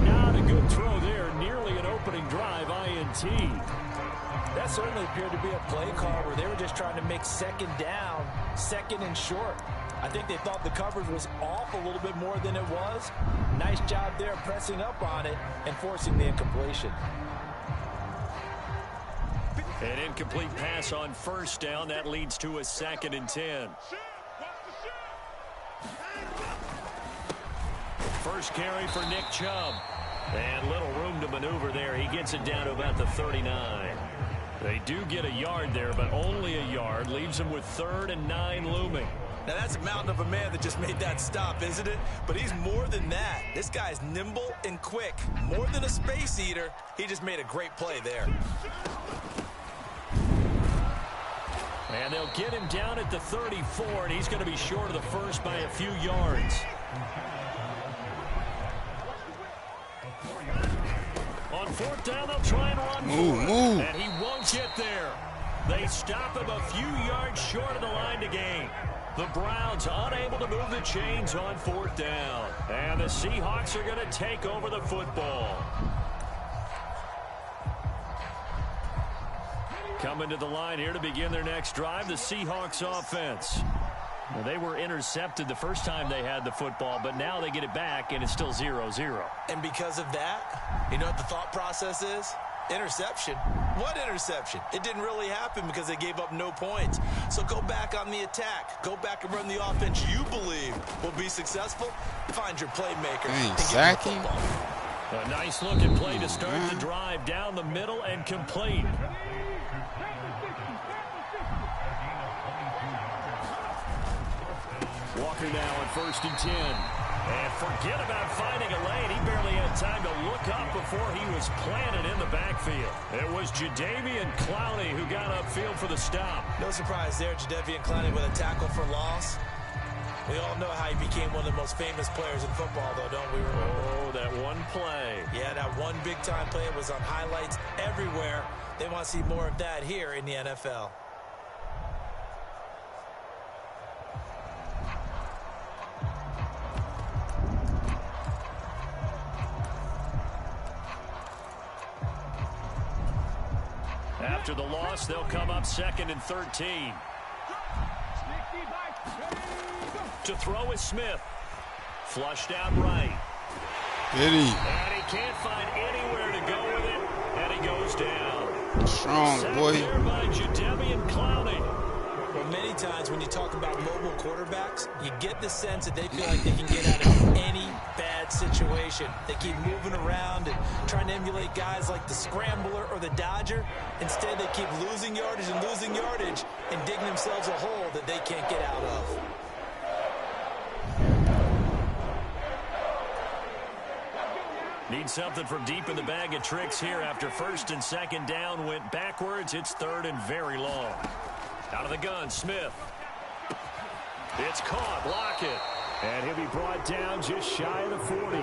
Not a good throw there. Nearly an opening drive, INT. That certainly appeared to be a play call where they were just trying to make 2nd down, 2nd and short. I think they thought the coverage was off a little bit more than it was. Nice job there pressing up on it and forcing the incompletion. An incomplete pass on 1st down. That leads to a 2nd and 10. First carry for Nick Chubb. And little room to maneuver there. He gets it down to about the 39. They do get a yard there, but only a yard. Leaves them with 3rd and 9 looming. Now, that's a mountain of a man that just made that stop, isn't it? But he's more than that. This guy's nimble and quick. More than a space eater. He just made a great play there. And they'll get him down at the 34, and he's going to be short of the first by a few yards. On 4th down, they'll try and run for it. And he won't get there. They stop him a few yards short of the line to gain. The Browns unable to move the chains on 4th down. And the Seahawks are going to take over the football. Coming to the line here to begin their next drive, the Seahawks offense. Well, they were intercepted the first time they had the football, but now they get it back, and it's still 0-0. And because of that, you know what the thought process is? Interception. What interception? It didn't really happen because they gave up no points. So go back on the attack. Go back and run the offense you believe will be successful. Find your playmaker. Exactly. A nice looking play to start the drive down the middle and complete. Walker now on 1st and 10. And forget about finding a lane. He barely had time to look up before he was planted in the backfield. It was Jadeveon Clowney who got upfield for the stop. No surprise there, Jadeveon Clowney with a tackle for loss. We all know how he became one of the most famous players in football, though, don't we remember? Oh, that one play. Yeah, that one big-time play. It was on highlights everywhere. They want to see more of that here in the NFL. After the loss, they'll come up 2nd and 13. To throw is Smith. Flushed out right. Did he? And he can't find anywhere to go with it, and he goes down. Strong, boy. Sacked there by Jadeveon Clowney. Well, many times when you talk about mobile quarterbacks, you get the sense that they feel like they can get out of any bad situation. They keep moving around and trying to emulate guys like the Scrambler or the Dodger. Instead, they keep losing yardage and digging themselves a hole that they can't get out of. Need something from deep in the bag of tricks here after first and second down went backwards. It's third and very long. Out of the gun, Smith. It's caught, block it. And he'll be brought down just shy of the 40.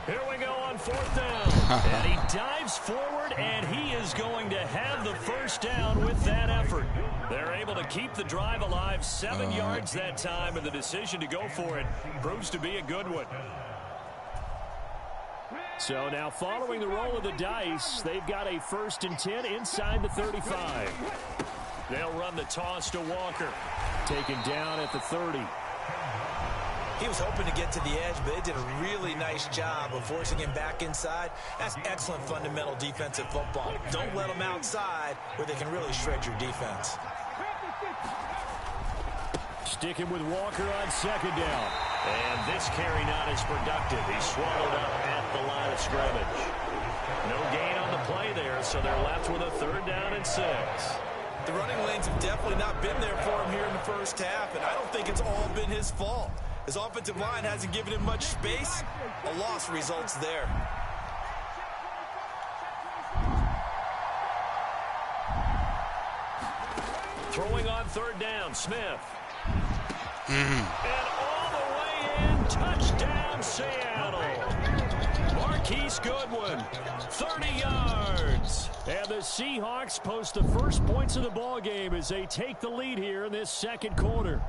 Here we go on fourth down. And he dives forward, and he is going to have the first down with that effort. They're able to keep the drive alive, 7 yards that time, and the decision to go for it proves to be a good one. So now following the roll of the dice, they've got a 1st and 10 inside the 35. They'll run the toss to Walker. Taken down at the 30. He was hoping to get to the edge, but they did a really nice job of forcing him back inside. That's excellent fundamental defensive football. Don't let them outside where they can really shred your defense. Sticking with Walker on second down. And this carry not as productive. He's swallowed up at the line of scrimmage. No gain on the play there, so they're left with a 3rd down and 6. The running lanes have definitely not been there for him here in the first half, and I don't think it's all been his fault. His offensive line hasn't given him much space. A loss results there. Throwing on 3rd down, Smith. And all the way in, touchdown Seattle. Marquise Goodwin, 30 yards. And the Seahawks post the first points of the ball game as they take the lead here in this second quarter.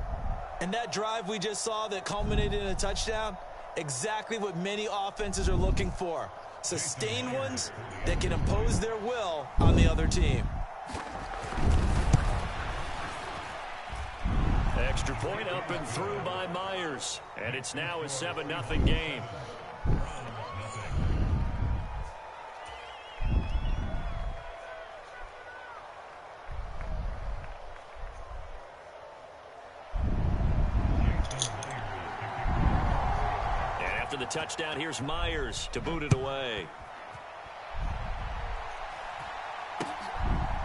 And that drive we just saw that culminated in a touchdown, exactly what many offenses are looking for. Sustained ones that can impose their will on the other team. Extra point up and through by Myers. And it's now a 7-0 game. And after the touchdown, here's Myers to boot it away.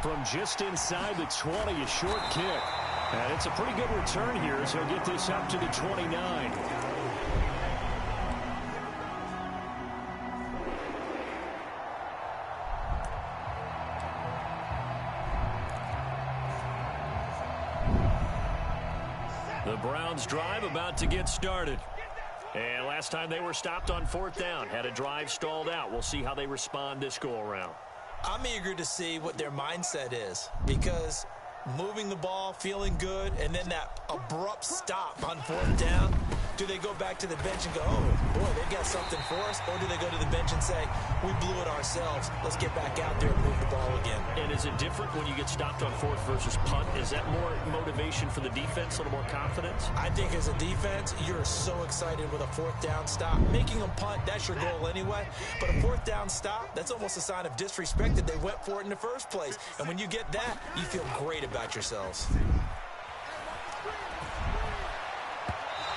From just inside the 20, a short kick. And it's a pretty good return here as he'll get this up to the 29. The Browns drive about to get started. And last time they were stopped on 4th down, had a drive stalled out. We'll see how they respond this go-around. I'm eager to see what their mindset is, because moving the ball, feeling good, and then that abrupt stop on 4th down. Do they go back to the bench and go, oh, boy, they've got something for us? Or do they go to the bench and say, we blew it ourselves. Let's get back out there and move the ball again. And is it different when you get stopped on 4th versus punt? Is that more motivation for the defense, a little more confidence? I think as a defense, you're so excited with a 4th down stop. Making them punt, that's your goal anyway. But a 4th down stop, that's almost a sign of disrespect that they went for it in the first place. And when you get that, you feel great about yourselves.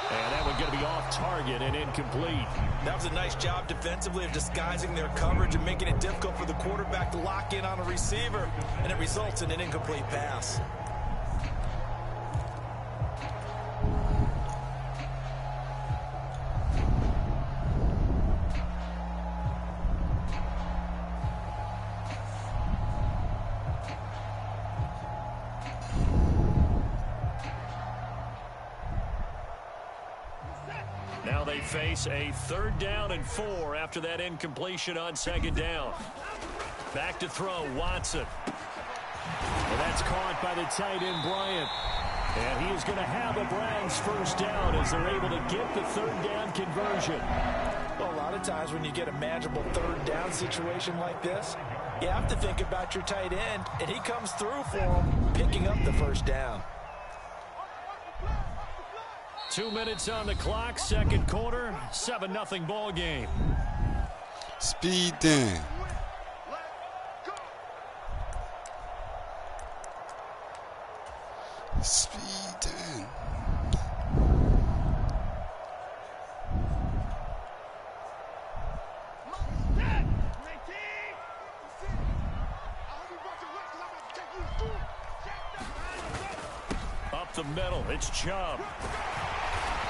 And that one going to be off target and incomplete. That was a nice job defensively of disguising their coverage and making it difficult for the quarterback to lock in on a receiver. And it results in an incomplete pass. Now they face a 3rd down and 4 after that incompletion on 2nd down. Back to throw, Watson. And that's caught by the tight end, Bryant. And he is going to have a Browns first down as they're able to get the 3rd down conversion. Well, a lot of times when you get a manageable 3rd down situation like this, You have to think about your tight end, and he comes through for him, picking up the first down. 2 minutes on the clock, second quarter, 7-0 ball game. Speed then. Speed then. Up the middle, it's Chubb.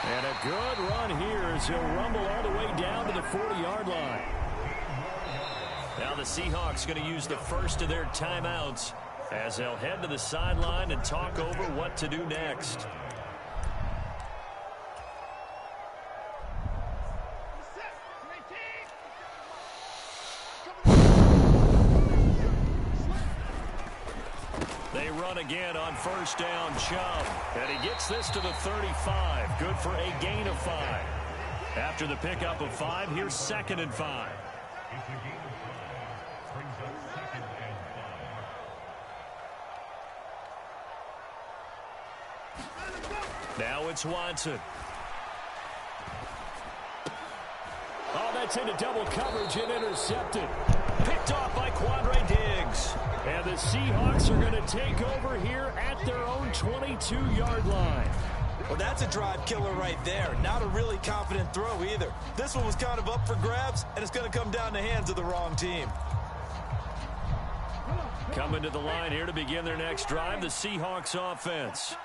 And a good run here as he'll rumble all the way down to the 40-yard line. Now the Seahawks going to use the first of their timeouts as they'll head to the sideline and talk over what to do next. They run again on first down, Chubb. And he gets this to the 35. Good for a gain of 5. After the pickup of 5, here's 2nd and 5. Now it's Watson. Oh, that's into double coverage and intercepted. Picked off by Quandre Diggs. And the Seahawks are going to take over here at their own 22-yard line. Well, that's a drive killer right there. Not a really confident throw either. This one was kind of up for grabs, and it's going to come down the hands of the wrong team. Coming to the line here to begin their next drive, the Seahawks offense.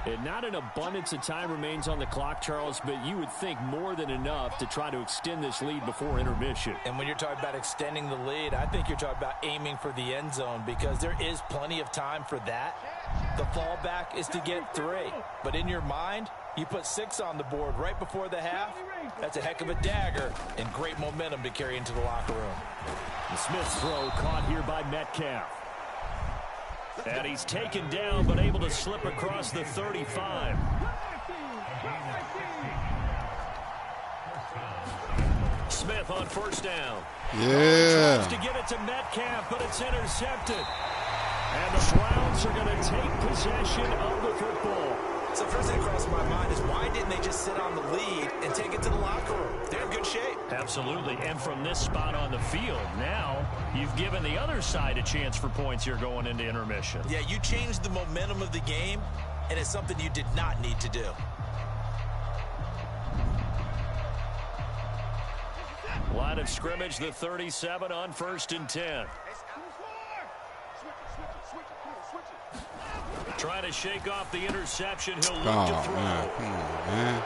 And not an abundance of time remains on the clock, Charles, but you would think more than enough to try to extend this lead before intermission. And when you're talking about extending the lead, I think you're talking about aiming for the end zone because there is plenty of time for that. The fallback is to get 3. But in your mind, you put 6 on the board right before the half. That's a heck of a dagger and great momentum to carry into the locker room. The Smith's throw caught here by Metcalf. And he's taken down, but able to slip across the 35. Smith on first down. Yeah. Tries to get it to Metcalf, but it's intercepted. And the Browns are going to take possession of the football. So first thing across my mind is why didn't they just sit on the lead and take it to the locker room? They're in good shape. Absolutely. And from this spot on the field, now you've given the other side a chance for points here going into intermission. Yeah, you changed the momentum of the game, and it's something you did not need to do. Line of scrimmage, the 37 on 1st and 10. Trying to shake off the interception. He'll look to throw. Man. Come on, man.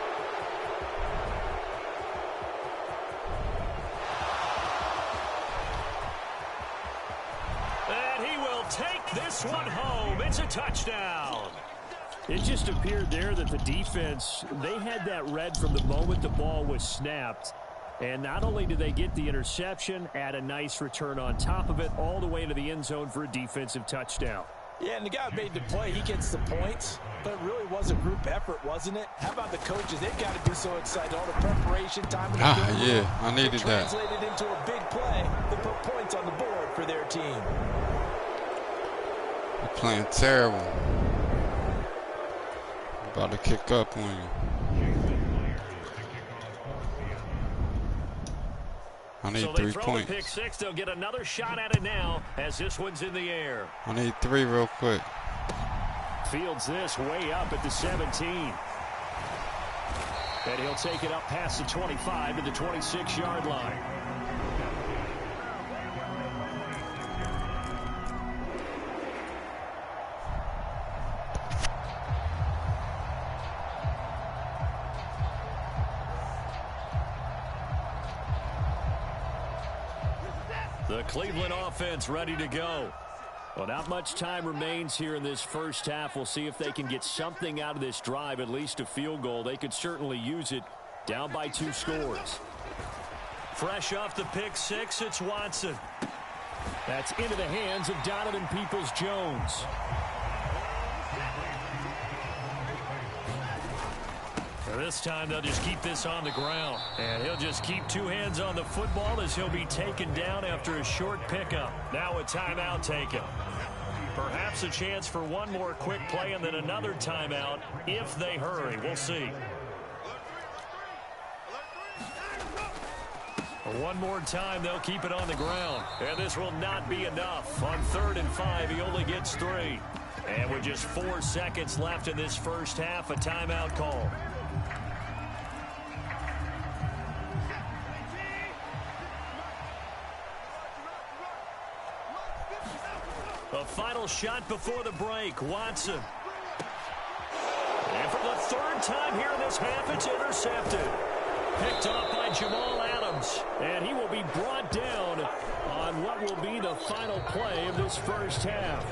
And he will take this one home. It's a touchdown. It just appeared there that the defense, they had that read from the moment the ball was snapped. And not only did they get the interception, add a nice return on top of it, all the way to the end zone for a defensive touchdown. Yeah, and the guy who made the play, he gets the points, but it really was a group effort, wasn't it? How about the coaches? They've got to be so excited. All the preparation time. Yeah, I needed that. Translated into a big play that put points on the board for their team. You're playing terrible. About to kick up on you. I need 3 points. So they throw the pick 6. They'll get another shot at it now as this one's in the air. I need 3 real quick. Fields this way up at the 17. And he'll take it up past the 25 to the 26-yard line. The Cleveland offense ready to go. Well, not much time remains here in this first half. We'll see if they can get something out of this drive, at least a field goal. They could certainly use it, down by 2 scores. Fresh off the pick 6, it's Watson. That's into the hands of Donovan Peoples-Jones. This time they'll just keep this on the ground. And he'll just keep two hands on the football as he'll be taken down after a short pickup. Now a timeout taken. Perhaps a chance for one more quick play and then another timeout if they hurry. We'll see. One more time, they'll keep it on the ground. And this will not be enough. On 3rd and 5, he only gets 3. And with just 4 seconds left in this first half, a timeout call. A final shot before the break. Watson. And for the 3rd time here in this half, it's intercepted. Picked off by Jamal Adams. And he will be brought down on what will be the final play of this first half.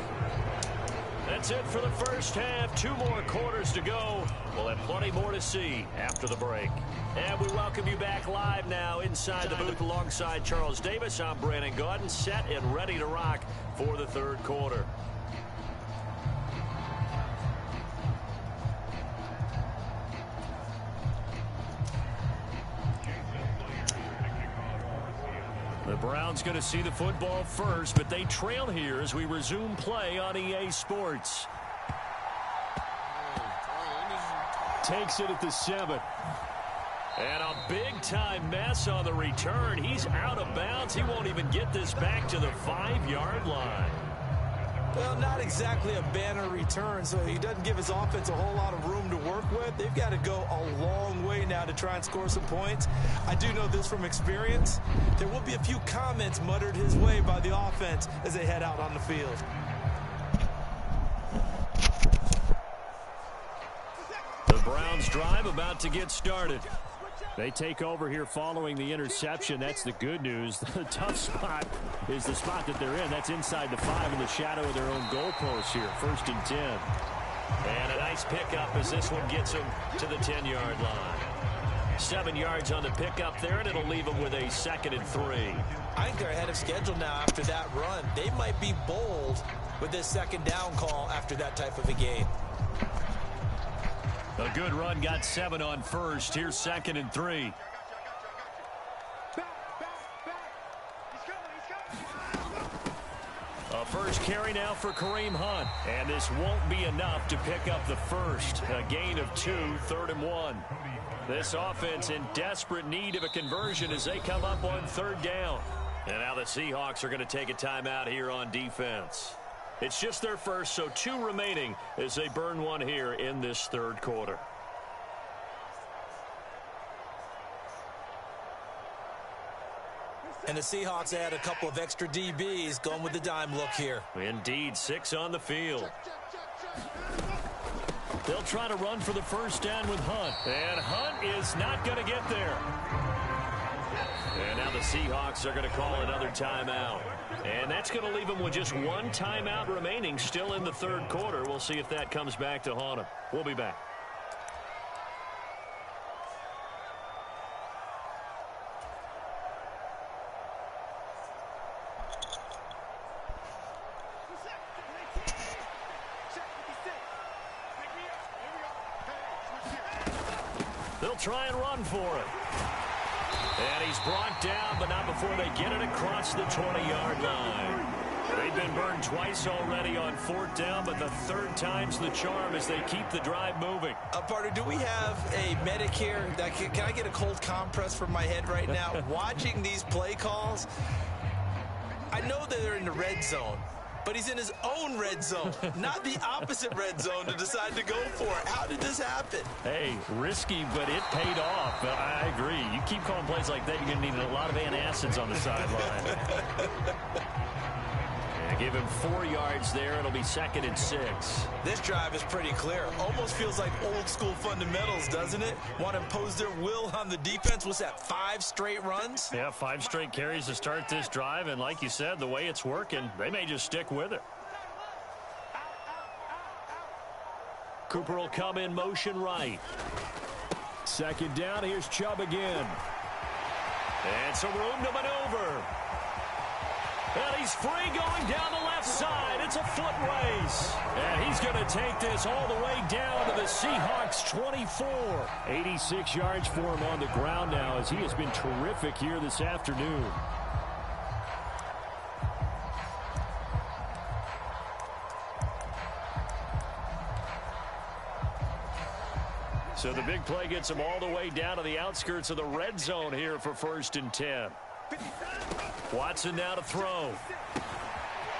That's it for the first half. 2 more quarters to go. We'll have plenty more to see after the break. And we welcome you back live now inside the booth alongside Charles Davis. I'm Brandon Gaudin, set and ready to rock for the 3rd quarter. The Browns going to see the football first, but they trail here as we resume play on EA Sports. Takes it at the 7. And a big-time mess on the return. He's out of bounds. He won't even get this back to the 5-yard line. Well, not exactly a banner return, so he doesn't give his offense a whole lot of room to work with. They've got to go a long way now to try and score some points. I do know this from experience. There will be a few comments muttered his way by the offense as they head out on the field. The Browns drive about to get started. They take over here following the interception. That's the good news. The tough spot is the spot that they're in. That's inside the 5 in the shadow of their own goalpost here. 1st and 10. And a nice pickup as this one gets them to the 10-yard line. 7 yards on the pickup there, and it'll leave them with a 2nd and 3. I think they're ahead of schedule now after that run. They might be bold with this 2nd down call after that type of a game. A good run, got 7 on 1st. Here's 2nd and 3. A first carry now for Kareem Hunt. And this won't be enough to pick up the first. A gain of 2, 3rd and 1. This offense in desperate need of a conversion as they come up on 3rd down. And now the Seahawks are going to take a timeout here on defense. It's just their first, so 2 remaining as they burn one here in this 3rd quarter. And the Seahawks add a couple of extra DBs going with the dime look here. Indeed, 6 on the field. They'll try to run for the first down with Hunt. And Hunt is not going to get there. And now the Seahawks are going to call another timeout. And that's going to leave them with just 1 timeout remaining still in the 3rd quarter. We'll see if that comes back to haunt them. We'll be back. They'll try and run for it. And he's brought down, but not before they get it across the 20-yard line. They've been burned twice already on 4th down, but the 3rd time's the charm as they keep the drive moving. Partner, do we have a medic here? Can I get a cold compress from my head right now? Watching these play calls, I know that they're in the red zone, but he's in his own red zone, not the opposite red zone to decide to go for it. How did this happen? Hey, risky, but it paid off. I agree. You keep calling plays like that, you're going to need a lot of antacids on the sideline. Give him 4 yards there. It'll be 2nd and 6. This drive is pretty clear. Almost feels like old school fundamentals, doesn't it? Want to impose their will on the defense. What's that, 5 straight runs? Yeah, 5 straight carries to start this drive. And like you said, the way it's working, they may just stick with it. Cooper will come in motion right. 2nd down. Here's Chubb again. And some room to maneuver. And he's free going down the left side. It's a foot race. And he's going to take this all the way down to the Seahawks 24. 86 yards for him on the ground now as he has been terrific here this afternoon. So the big play gets him all the way down to the outskirts of the red zone here for 1st and 10. Watson now to throw.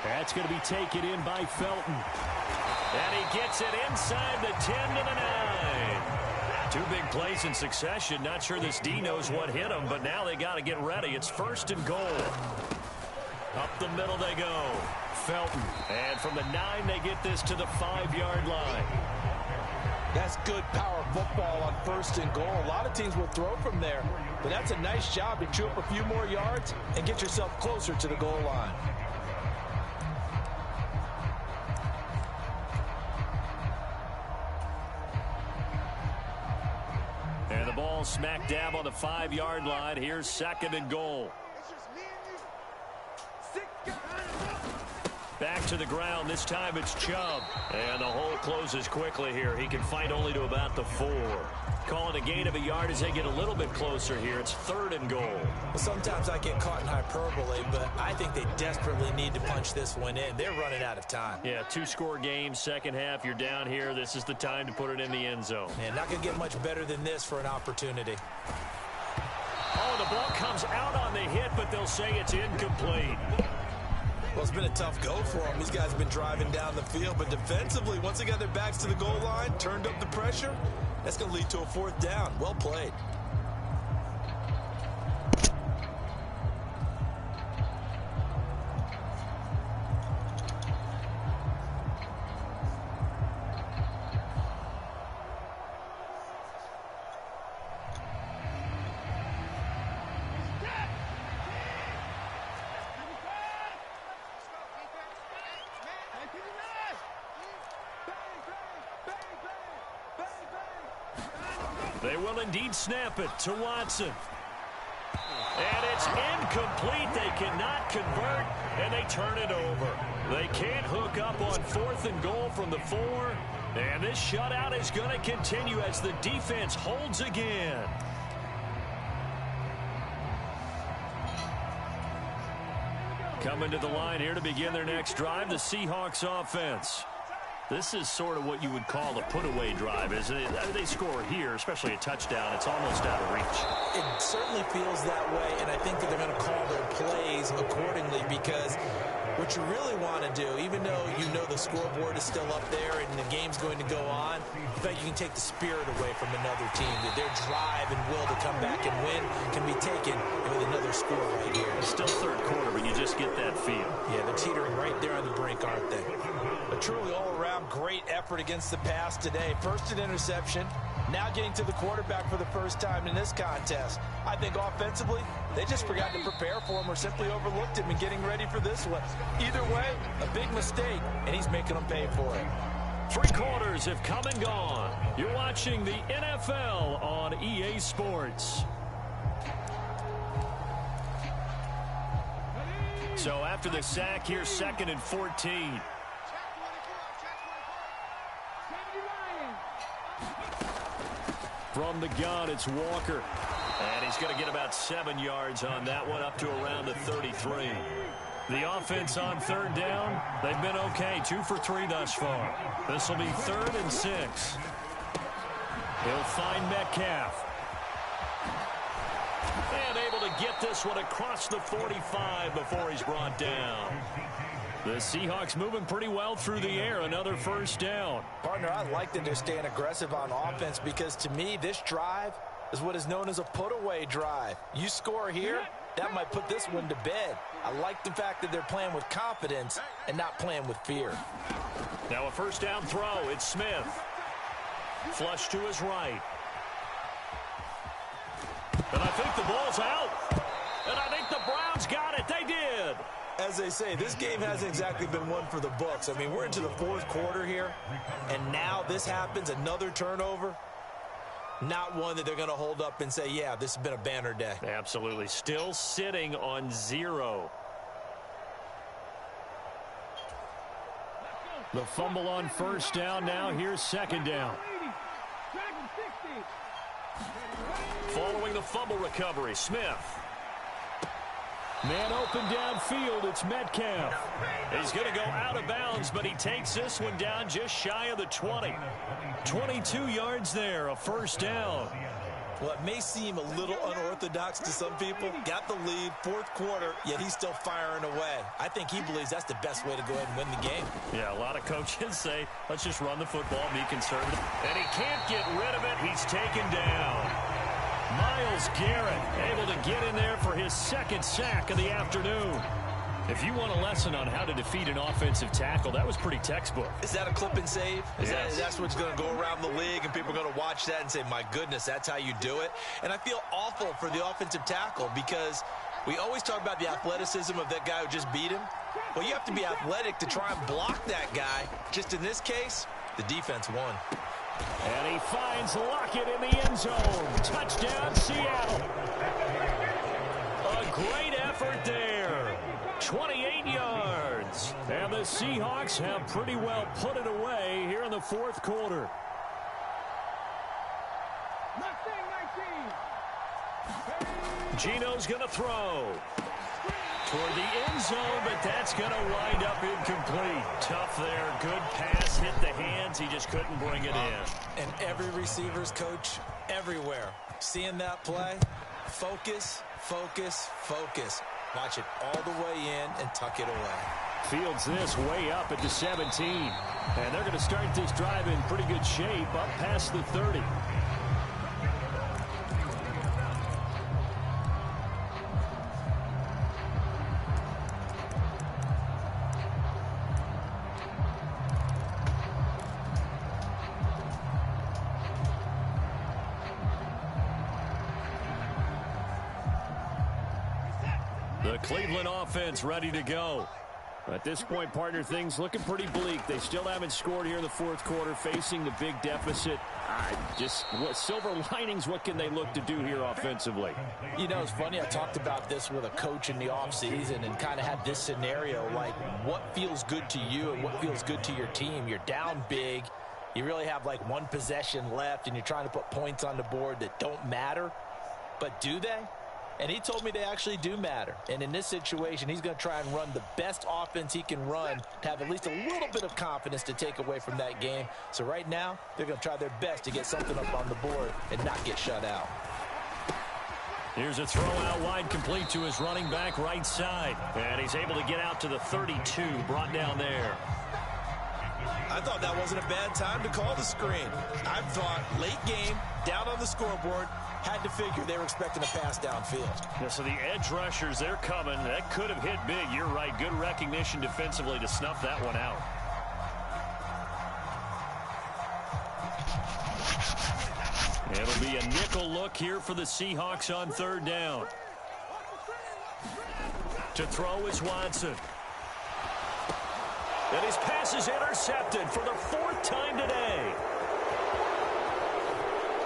That's going to be taken in by Felton. And he gets it inside the 10 to the 9. Two big plays in succession. Not sure this D knows what hit him, but now they got to get ready. It's 1st and goal. Up the middle they go. Felton. And from the 9, they get this to the 5-yard line. That's good power football on 1st and goal. A lot of teams will throw from there, but that's a nice job to chew up a few more yards and get yourself closer to the goal line. And the ball smack dab on the 5-yard line. Here's 2nd and goal. Back to the ground. This time it's Chubb. And the hole closes quickly here. He can fight only to about the 4. Calling a gain of a yard as they get a little bit closer here. It's 3rd and goal. Well, sometimes I get caught in hyperbole, but I think they desperately need to punch this one in. They're running out of time. Yeah, 2-score game, second half. You're down here. This is the time to put it in the end zone. And not going to get much better than this for an opportunity. Oh, the ball comes out on the hit, but they'll say it's incomplete. Well, it's been a tough go for them. These guys have been driving down the field, but defensively, once they got their backs to the goal line, turned up the pressure, that's going to lead to a 4th down. Well played. They will indeed snap it to Watson. And it's incomplete. They cannot convert, and they turn it over. They can't hook up on 4th and goal from the 4. And this shutout is going to continue as the defense holds again. Coming to the line here to begin their next drive, the Seahawks offense. This is sort of what you would call a put-away drive, isn't it? They score here, especially a touchdown. It's almost out of reach. It certainly feels that way, and I think that they're going to call their plays accordingly because what you really want to do, even though you know the scoreboard is still up there and the game's going to go on, in fact, you can take the spirit away from another team. That their drive and will to come back and win can be taken with another score right here. It's still 3rd quarter, but you just get that feel. Yeah, they're teetering right there on the brink, aren't they? A truly all-around great effort against the pass today. First an interception, now getting to the quarterback for the first time in this contest. I think offensively, they just forgot to prepare for him or simply overlooked him in getting ready for this one. Either way, a big mistake, and he's making them pay for it. 3 quarters have come and gone. You're watching the NFL on EA Sports. So after the sack, here's 2nd and 14. From the gun, it's Walker. And he's going to get about 7 yards on that one, up to around the 33. The offense on 3rd down, they've been okay. 2 for 3 thus far. This will be 3rd and 6. He'll find Metcalf. And able to get this one across the 45 before he's brought down. The Seahawks moving pretty well through the air. Another 1st down. Partner, I like that they're staying aggressive on offense because to me, this drive is what is known as a put-away drive. You score here, that might put this one to bed. I like the fact that they're playing with confidence and not playing with fear. Now a 1st down throw. It's Smith. Flush to his right. And I think the ball's out. And I think the Browns got it. They did. As they say, this game hasn't exactly been one for the books. I mean, we're into the 4th quarter here, and now this happens, another turnover. Not one that they're going to hold up and say, yeah, this has been a banner day. Absolutely. Still sitting on 0. The fumble on first down. Now here's second down. Following the fumble recovery, Smith. Man open downfield, it's Metcalf. He's going to go out of bounds, but he takes this one down just shy of the 20. 22 yards there, a first down. Well, it may seem a little unorthodox to some people. Got the lead, fourth quarter, yet he's still firing away. I think he believes that's the best way to go ahead and win the game. Yeah, a lot of coaches say, let's just run the football, be conservative. And he can't get rid of it. He's taken down. Myles Garrett able to get in there for his second sack of the afternoon. If you want a lesson on how to defeat an offensive tackle, that was pretty textbook. Is that a clip and save? Yes. That's what's going to go around the league, and people are going to watch that and say, my goodness, that's how you do it. And I feel awful for the offensive tackle because we always talk about the athleticism of that guy who just beat him. Well, you have to be athletic to try and block that guy. Just in this case, the defense won. And he finds Lockett in the end zone. Touchdown, Seattle. A great effort there. 28 yards. And the Seahawks have pretty well put it away here in the fourth quarter. Gino's going to throw toward the end zone, but that's going to wind up incomplete. Tough there. Good pass. Hit the hands. He just couldn't bring it in. And every receiver's coach everywhere. Seeing that play, focus, focus, focus. Watch it all the way in and tuck it away. Fields this way up at the 17. And they're going to start this drive in pretty good shape up past the 30. The Cleveland offense ready to go. At this point, partner, things looking pretty bleak. They still haven't scored here in the fourth quarter, facing the big deficit. What silver linings, what can they look to do here offensively? You know, it's funny. I talked about this with a coach in the offseason and kind of had this scenario, like what feels good to you and what feels good to your team. You're down big. You really have like one possession left, and you're trying to put points on the board that don't matter. But do they? And he told me they actually do matter. And in this situation, he's going to try and run the best offense he can run to have at least a little bit of confidence to take away from that game. So right now, they're going to try their best to get something up on the board and not get shut out. Here's a throw out wide, complete to his running back right side. And he's able to get out to the 32, brought down there. I thought that wasn't a bad time to call the screen. I thought late game, down on the scoreboard, had to figure they were expecting a pass downfield. Yeah, so the edge rushers, they're coming. That could have hit big. You're right. Good recognition defensively to snuff that one out. It'll be a nickel look here for the Seahawks on third down. To throw is Watson. And his pass is intercepted for the fourth time today.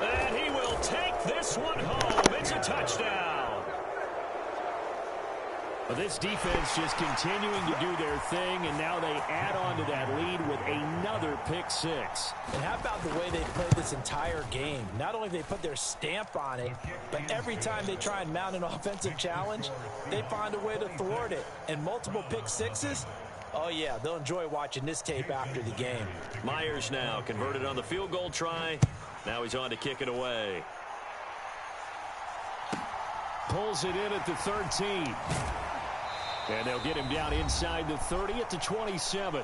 And he will take this one home. It's a touchdown. But this defense just continuing to do their thing, and now they add on to that lead with another pick six. And how about the way they played this entire game? Not only do they put their stamp on it, but every time they try and mount an offensive challenge, they find a way to thwart it. And multiple pick sixes, oh yeah, they'll enjoy watching this tape after the game. Myers now converted on the field goal try. Now he's on to kick it away. Pulls it in at the 13. And they'll get him down inside the 30 at the 27.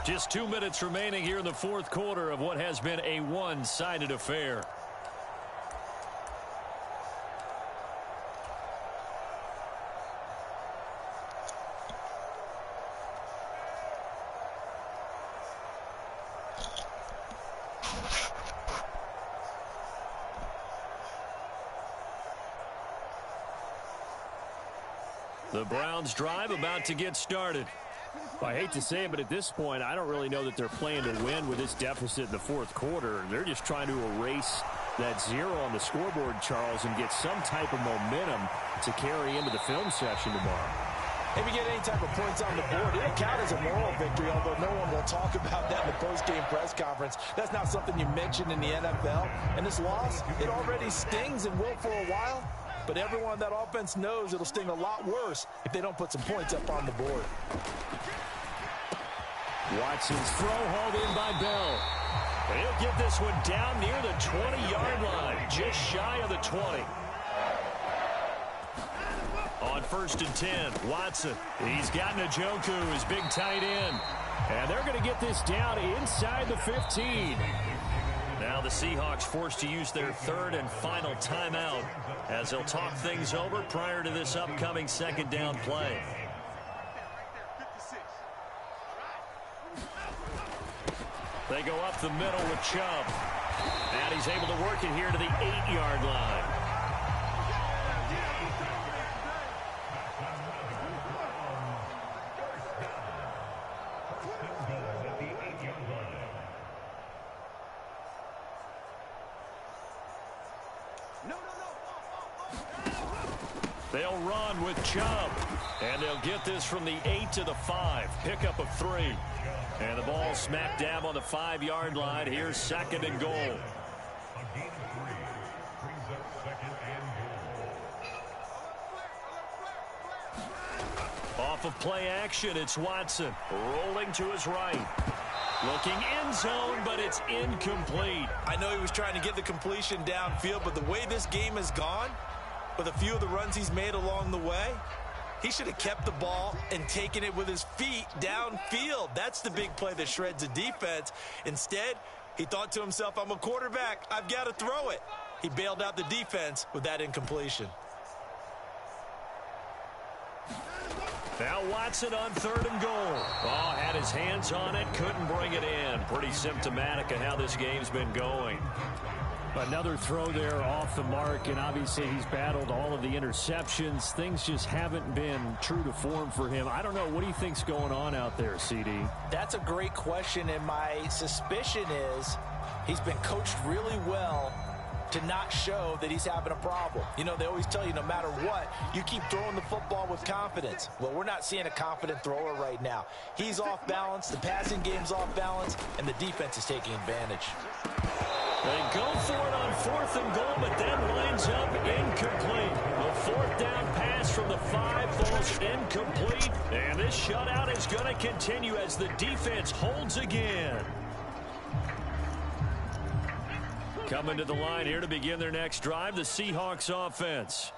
Just 2 minutes remaining here in the fourth quarter of what has been a one-sided affair. The Browns drive about to get started. I hate to say it, but at this point, I don't really know that they're playing to win with this deficit in the fourth quarter. They're just trying to erase that zero on the scoreboard, Charles, and get some type of momentum to carry into the film session tomorrow. If you get any type of points on the board, it'll count as a moral victory, although no one will talk about that in the post-game press conference. That's not something you mention in the NFL. And this loss, it already stings and will for a while, but everyone on that offense knows it'll sting a lot worse if they don't put some points up on the board. Watson's throw hauled in by Bell. He'll get this one down near the 20-yard line, just shy of the 20. On 1st and 10, Watson. He's got Njoku, his big tight end. And they're going to get this down inside the 15. Now the Seahawks forced to use their 3rd and final timeout as they'll talk things over prior to this upcoming 2nd down play. They go up the middle with Chubb. And he's able to work it here to the 8-yard line. They'll run with Chubb. And they'll get this from the 8 to the 5. Pickup of 3. And the ball smack dab on the 5-yard line. Here's 2nd and goal. Off of play action, it's Watson. Rolling to his right. Looking end zone, but it's incomplete. I know he was trying to get the completion downfield, but the way this game has gone, with a few of the runs he's made along the way, he should have kept the ball and taken it with his feet downfield. That's the big play that shreds the defense. Instead, he thought to himself, I'm a quarterback. I've got to throw it. He bailed out the defense with that incompletion. Now Watson on 3rd and goal. Oh, had his hands on it, couldn't bring it in. Pretty symptomatic of how this game's been going. Another throw there off the mark, and obviously he's battled all of the interceptions. Things just haven't been true to form for him. I don't know. What do you think's going on out there, CD? That's a great question, and my suspicion is he's been coached really well to not show that he's having a problem. You know, they always tell you no matter what, you keep throwing the football with confidence. Well, we're not seeing a confident thrower right now. He's off balance, the passing game's off balance, and the defense is taking advantage. They go for it on 4th and goal, but then lines up incomplete. The 4th down pass from the 5 falls incomplete. And this shutout is going to continue as the defense holds again. Coming to the line here to begin their next drive, the Seahawks offense.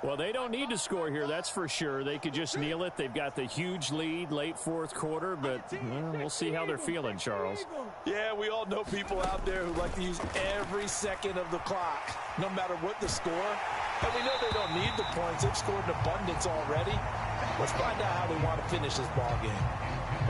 Well, they don't need to score here, that's for sure. They could just kneel it. They've got the huge lead late 4th quarter, but we'll see how they're feeling, Charles. Yeah, we all know people out there who like to use every second of the clock, no matter what the score. And we know they don't need the points. They've scored in abundance already. Let's find out how they want to finish this ball game.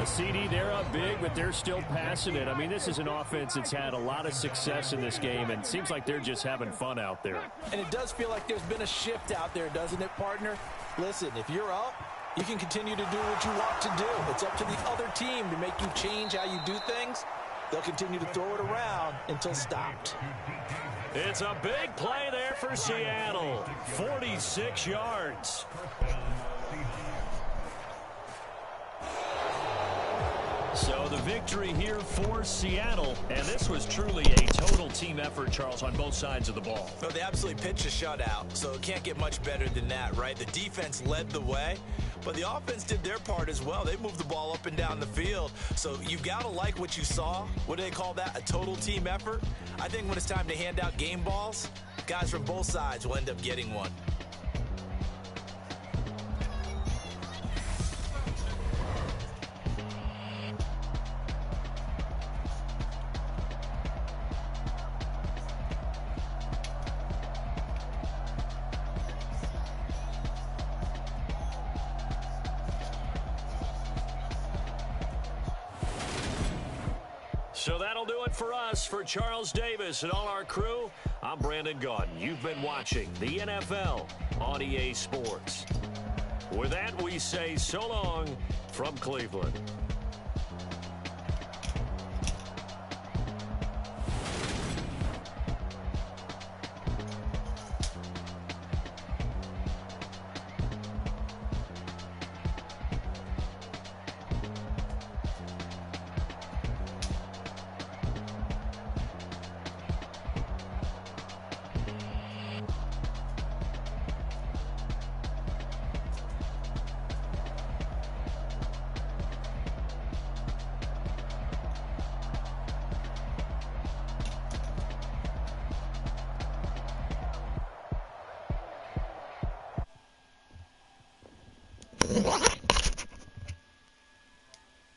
A CD, they're up big, but they're still passing it. I mean, this is an offense that's had a lot of success in this game, and it seems like they're just having fun out there. And it does feel like there's been a shift out there, doesn't it, partner? Listen, if you're up, you can continue to do what you want to do. It's up to the other team to make you change how you do things. They'll continue to throw it around until stopped. It's a big play there for Seattle. 46 yards. So the victory here for Seattle, and this was truly a total team effort, Charles, on both sides of the ball. No, they absolutely pitched a shutout, so it can't get much better than that, right? The defense led the way, but the offense did their part as well. They moved the ball up and down the field, so you've got to like what you saw. What do they call that? A total team effort? I think when it's time to hand out game balls, guys from both sides will end up getting one. So that'll do it for us. For Charles Davis and all our crew, I'm Brandon Gaudin. You've been watching the NFL on EA Sports. With that, we say so long from Cleveland.